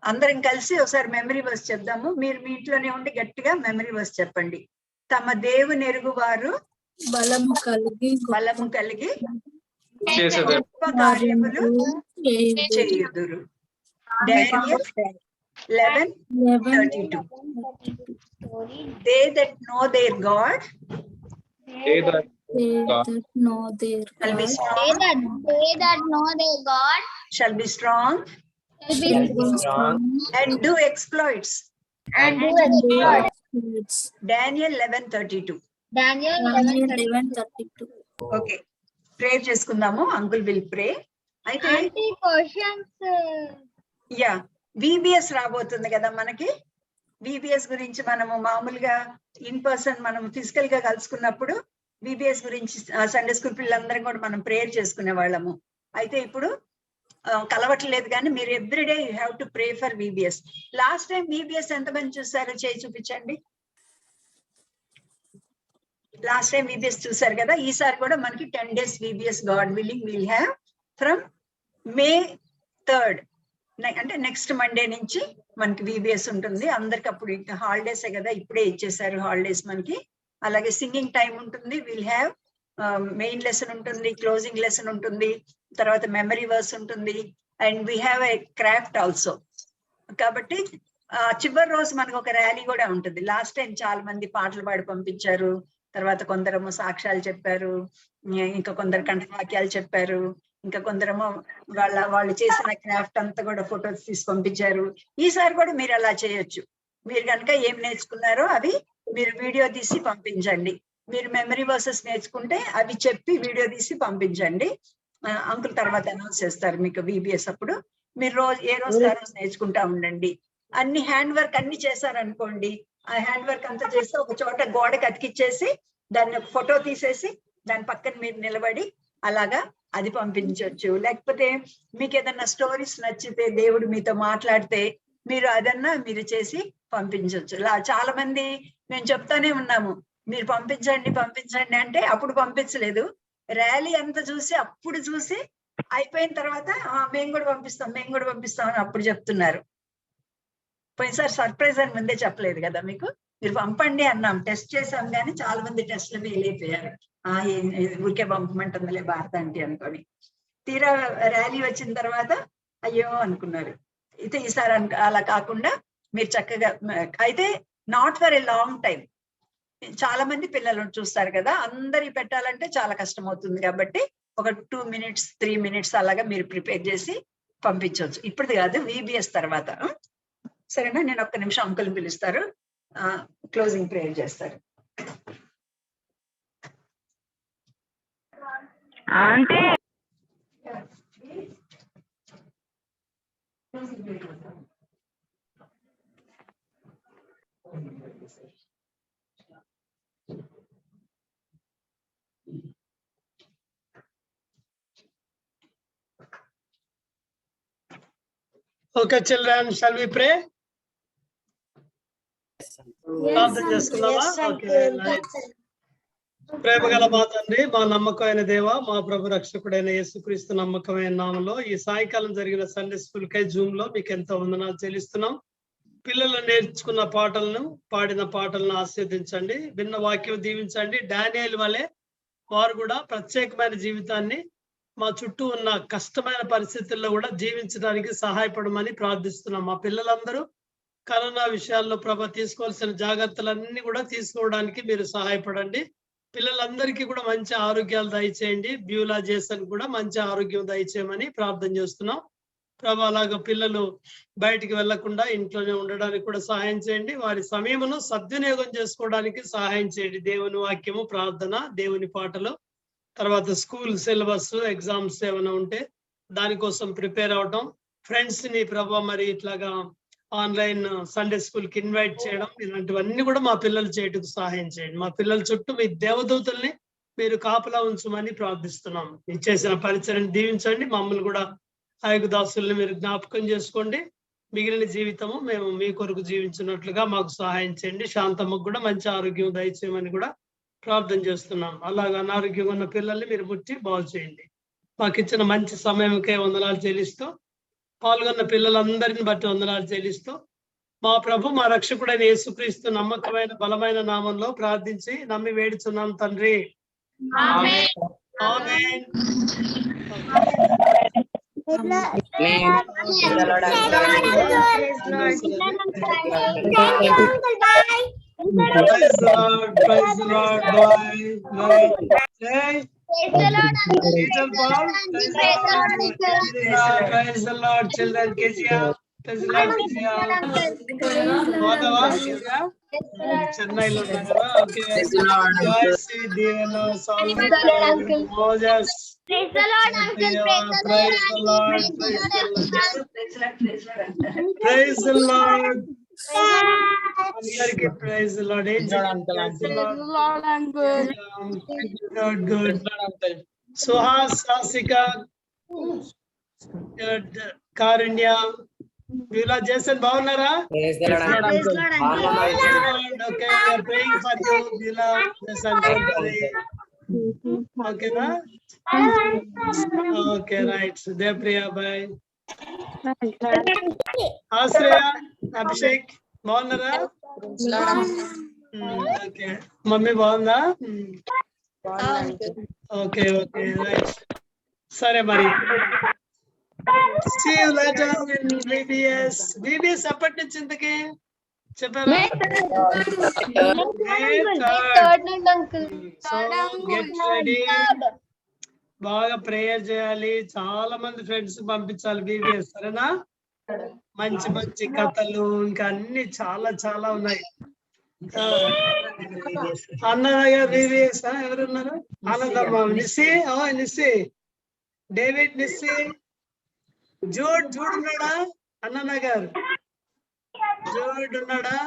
అందరం కలిసి ఒకసారి మెమరీ వర్స్ చెప్దాము. మీరు మీ ఇంట్లోనే ఉండి గట్టిగా మెమరీ వర్స్ చెప్పండి. తమ దేవుని ఎరుగు వారు బలము కలిగి గొప్ప కార్యములు చేయుదురు. Daniel 11:32. They that know their God shall be strong and do exploits. Daniel 11:32. Okay, ప్రే చేసుకుందాము. Uncle will pray. అయితే యా విబిఎస్ రాబోతుంది కదా మనకి. విబిఎస్ గురించి మనము మామూలుగా ఇన్ పర్సన్ మనం ఫిజికల్ గా కలుసుకున్నప్పుడు విబిఎస్ గురించి సండే స్కూల్ పిల్లలందరం కూడా మనం ప్రేయర్ చేసుకునే వాళ్ళము. అయితే ఇప్పుడు కలవట్లేదు కానీ మీరు everyday you have to pray for VBS. Last time VBS ఎంతమంది చూసారో చేయి చూపించండి. లాస్ట్ టైం విబిఎస్ చూసారు కదా. ఈసారి కూడా మనకి 10 days VBS God willing will have from May 3rd, అంటే నెక్స్ట్ మండే నుంచి మనకి విబిఎస్ ఉంటుంది. అందరికి అప్పుడు ఇంకా హాలిడేసే కదా, ఇప్పుడే ఇచ్చేసారు హాలిడేస్ మనకి. అలాగే సింగింగ్ టైం ఉంటుంది, విల్ హ్యావ్ మెయిన్ లెసన్ ఉంటుంది, క్లోజింగ్ లెసన్ ఉంటుంది, తర్వాత మెమరీ వర్స్ ఉంటుంది, and we have a craft also. కాబట్టి చివరి రోజు మనకు ఒక ర్యాలీ కూడా ఉంటుంది. లాస్ట్ టైం చాలా మంది పాటలు పాడి పంపించారు, తర్వాత కొందరు సాక్ష్యాలు చెప్పారు, ఇంకా కొందరు కంఠవాక్యాలు చెప్పారు, ఇంకా కొందరేమో వాళ్ళు చేసిన క్రాఫ్ట్ అంతా కూడా ఫొటోస్ తీసి పంపించారు. ఈసారి కూడా మీరు అలా చేయొచ్చు. మీరు కనుక ఏం నేర్చుకున్నారో అవి మీరు వీడియో తీసి పంపించండి. మీరు మెమరీ వర్సెస్ నేర్చుకుంటే అవి చెప్పి వీడియో తీసి పంపించండి. అంకుల్ తర్వాత అనౌన్స్ చేస్తారు మీకు VBS అప్పుడు. మీరు ఏ రోజు నేర్చుకుంటా ఉండండి. అన్ని హ్యాండ్ వర్క్ అన్ని చేశారనుకోండి, ఆ హ్యాండ్ వర్క్ అంతా చేస్తే ఒక చోట గోడకి అతికిచ్చేసి దాన్ని ఒక ఫోటో తీసేసి దాని పక్కన మీరు నిలబడి అలాగా అది పంపించవచ్చు. లేకపోతే మీకు ఏదన్నా స్టోరీస్ నచ్చితే, దేవుడు మీతో మాట్లాడితే మీరు అదన్నా మీరు చేసి పంపించవచ్చు. చాలా మంది మేము చెప్తానే ఉన్నాము, మీరు పంపించండి అంటే అప్పుడు పంపించలేదు. ర్యాలీ అంతా చూసి అప్పుడు చూసి అయిపోయిన తర్వాత మేము కూడా పంపిస్తాం అని అప్పుడు చెప్తున్నారు. పోయినసారి సర్ప్రైజ్ అని ముందే చెప్పలేదు కదా మీకు. మీరు పంపండి అన్నాం, టెస్ట్ చేసాం, కానీ చాలా మంది టెస్ట్లు ఫెయిల్ అయిపోయారు. ఊరికే పంపమంటుందిలే భారత అంటే అనుకొని. తీరా ర్యాలీ వచ్చిన తర్వాత అయ్యో అనుకున్నారు. అయితే ఈసారి అలా కాకుండా మీరు చక్కగా, అయితే not for a long time. చాలా మంది పిల్లలను చూస్తారు కదా, అందరి పెట్టాలంటే చాలా కష్టం అవుతుంది. కాబట్టి ఒక 2 minutes 3 minutes అలాగా మీరు ప్రిపేర్ చేసి పంపించవచ్చు. ఇప్పుడు కాదు, VBS తర్వాత. సరేనా? నేను ఒక్క నిమిషం అంకుల్ని పిలుస్తారు, క్లోజింగ్ ప్రేయర్ చేస్తారు. అంటే Okay, children, shall we pray? ప్రార్థన చేసుకుందామా? ఓకే, ప్రేమగల మా తండ్రి, మా నమ్మకమైన దేవ, మా ప్రభు రక్షకుడైన యేసుక్రీస్తు నమ్మకమైన నామంలో ఈ సాయంకాలం జరిగిన సండే స్కూల్ కై జూమ్ లో మీకు ఎంతో వందనాలు చెల్లిస్తున్నాం. పిల్లలు నేర్చుకున్న పాటలను, పాడిన పాటలను ఆస్వాదించండి, విన్న వాక్యం దీవించండి. డానియేల్ వలె వారు కూడా ప్రత్యేకమైన జీవితాన్ని మా చుట్టూ ఉన్న కష్టమైన పరిస్థితుల్లో కూడా జీవించడానికి సహాయపడమని ప్రార్థిస్తున్నాం. మా పిల్లలందరూ కరోనా విషయాల్లో ప్రభ తీసుకోవాల్సిన జాగ్రత్తలన్నీ కూడా తీసుకోవడానికి మీరు సహాయపడండి. పిల్లలందరికీ కూడా మంచి ఆరోగ్యాలు దయచేయండి. బ్యూలా జేసన్ కూడా మంచి ఆరోగ్యం దయచేయమని ప్రార్థన చేస్తున్నాం ప్రభ. అలాగా పిల్లలు బయటికి వెళ్లకుండా ఇంట్లోనే ఉండడానికి కూడా సహాయం చేయండి. వారి సమయమును సద్వినియోగం చేసుకోవడానికి సహాయం చేయండి. దేవుని వాక్యము, ప్రార్థన, దేవుని పాటలు, తర్వాత స్కూల్ సిలబస్, ఎగ్జామ్స్ ఏమైనా ఉంటే దానికోసం ప్రిపేర్ అవటం, ఫ్రెండ్స్ ని ప్రభా మరి ఇట్లాగా ఆన్లైన్ సండే స్కూల్ కి ఇన్వైట్ చేయడం, ఇలాంటివన్నీ కూడా మా పిల్లలు చేయటకు సహాయం చేయండి. మా పిల్లల చుట్టూ మీ దేవదూతల్ని మీరు కాపలా ఉంచమని ప్రార్థిస్తున్నాం. మీరు చేసిన పరిచయాన్ని దీవించండి. మమ్మల్ని కూడా ఆయక దాసుల్ని మీరు జ్ఞాపకం చేసుకోండి. మిగిలిన జీవితము మేము మీ కొరకు జీవించినట్లుగా మాకు సహాయం చేయండి. శాంతమ్మకు కూడా మంచి ఆరోగ్యం దయచేయమని కూడా ప్రార్థన చేస్తున్నాం. అలాగా అనారోగ్యంగా ఉన్న పిల్లల్ని మీరు ముట్టి బాగు చేయండి. మాకు ఇచ్చిన మంచి సమయంకే వందనాలు చెల్లిస్తూ, పాల్గొన్న పిల్లలందరిని బట్టి వందనాలు చెల్లిస్తూ, మా ప్రభు మా రక్షకుడైన యేసుక్రీస్తు నమ్మకమైన బలమైన నామంలో ప్రార్థించి నమ్మి వేడుచున్నాం తండ్రి. ఆమేన్. Praise the Lord, praise the Lord. Bye. Little Paul, praise the Lord. Children, Kezia, praise the Lord, Kezia. Madhava, Kezia, Chennai lo unnara. Okay. Joyce, Diana, Solomon, Moses. Praise the Lord, uncle. Praise the Lord. Praise the Lord. అందరికీ praise the Lord. Good. Suhas, Sasika, Karunya, Beulah Jason బాగున్నారా? Okay, praying for you Beulah Jason. ఓకేనా? Okay, right. Devapriya, bye. Ashraya, Abhishek బాగున్నారా? ఓకే, mummy బాగుందా? Okay, okay, right. సరే మరి, see you later in VBS. VBS ఎప్పటి నుంచి ఇంతకి చెప్పారా? So get ready. బాగా ప్రేయర్ చేయాలి, చాలా మంది ఫ్రెండ్స్ పంపించాలి బీబీఎస్, సరేనా? మంచి మంచి కథలు ఇంకా అన్ని చాలా చాలా ఉన్నాయి. అన్నయ్య బీబీఎస్ ఎవరున్నారు? ఆనందమ్మ, నిస్సి, నిస్సి, డేవిడ్, నిస్సి, జూడ్ ఉన్నాడా? అన్నయ్య గారు జూడ్ ఉన్నాడా?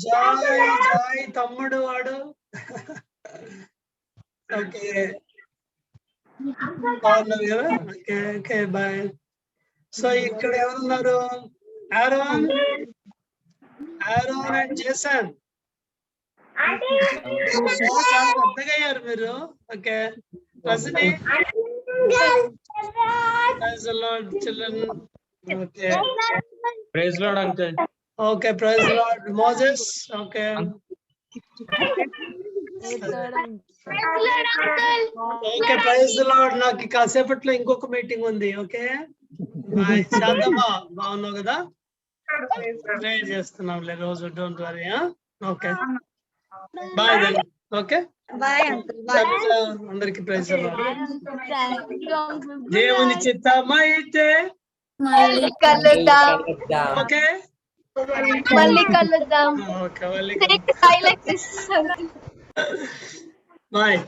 జాయ్ తమ్ముడు వాడు. ఓకే బాగున్నారు కదా? Okay okay bye. సో ఇక్కడ ఎవరున్నారు? Aaron and Jason. చాలా పెద్దగా అయ్యారు మీరు. Okay Rajani, children. Okay Praise Lord, uncle. Okay praise Lord. Moses. Okay okay praise Lord. నాకు కాసేపట్లో ఇంకొక మీటింగ్ ఉంది. Okay bye. శాంతమ్మా బాగున్నావు కదా? ప్రే చేస్తున్నాంలే రోజు, don't worry. Okay bye then. Okay అందరికి ప్రైజ్ లార్డ్. దేవుని చిత్తమైతే మళ్ళీ కలుద్దాం. ఓకే మళ్ళీ కలుద్దాం. ఓకే మళ్ళీ bye.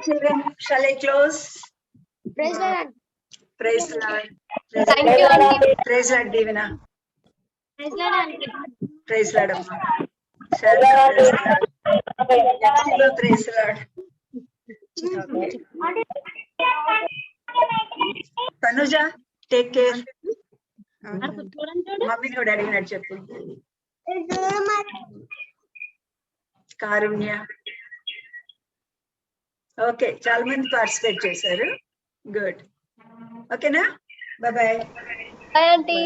Children, shall I close? Praise the Lord. Praise the Lord. Thank you, auntie. Praise the Lord, Divina. Praise the Lord, auntie. Praise the Lord, Amma. Sharma, praise the Lord. Shiva, praise the Lord. Tanuja, take care. Mummy కూడా అడిగినట్టు చెప్పు. కారుణ్య. Okay చాలా మంది participate చేశారు. Good. ఓకేనా? Bye bye. Bye, auntie.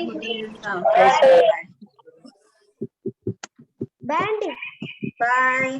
Bye, auntie. Bye.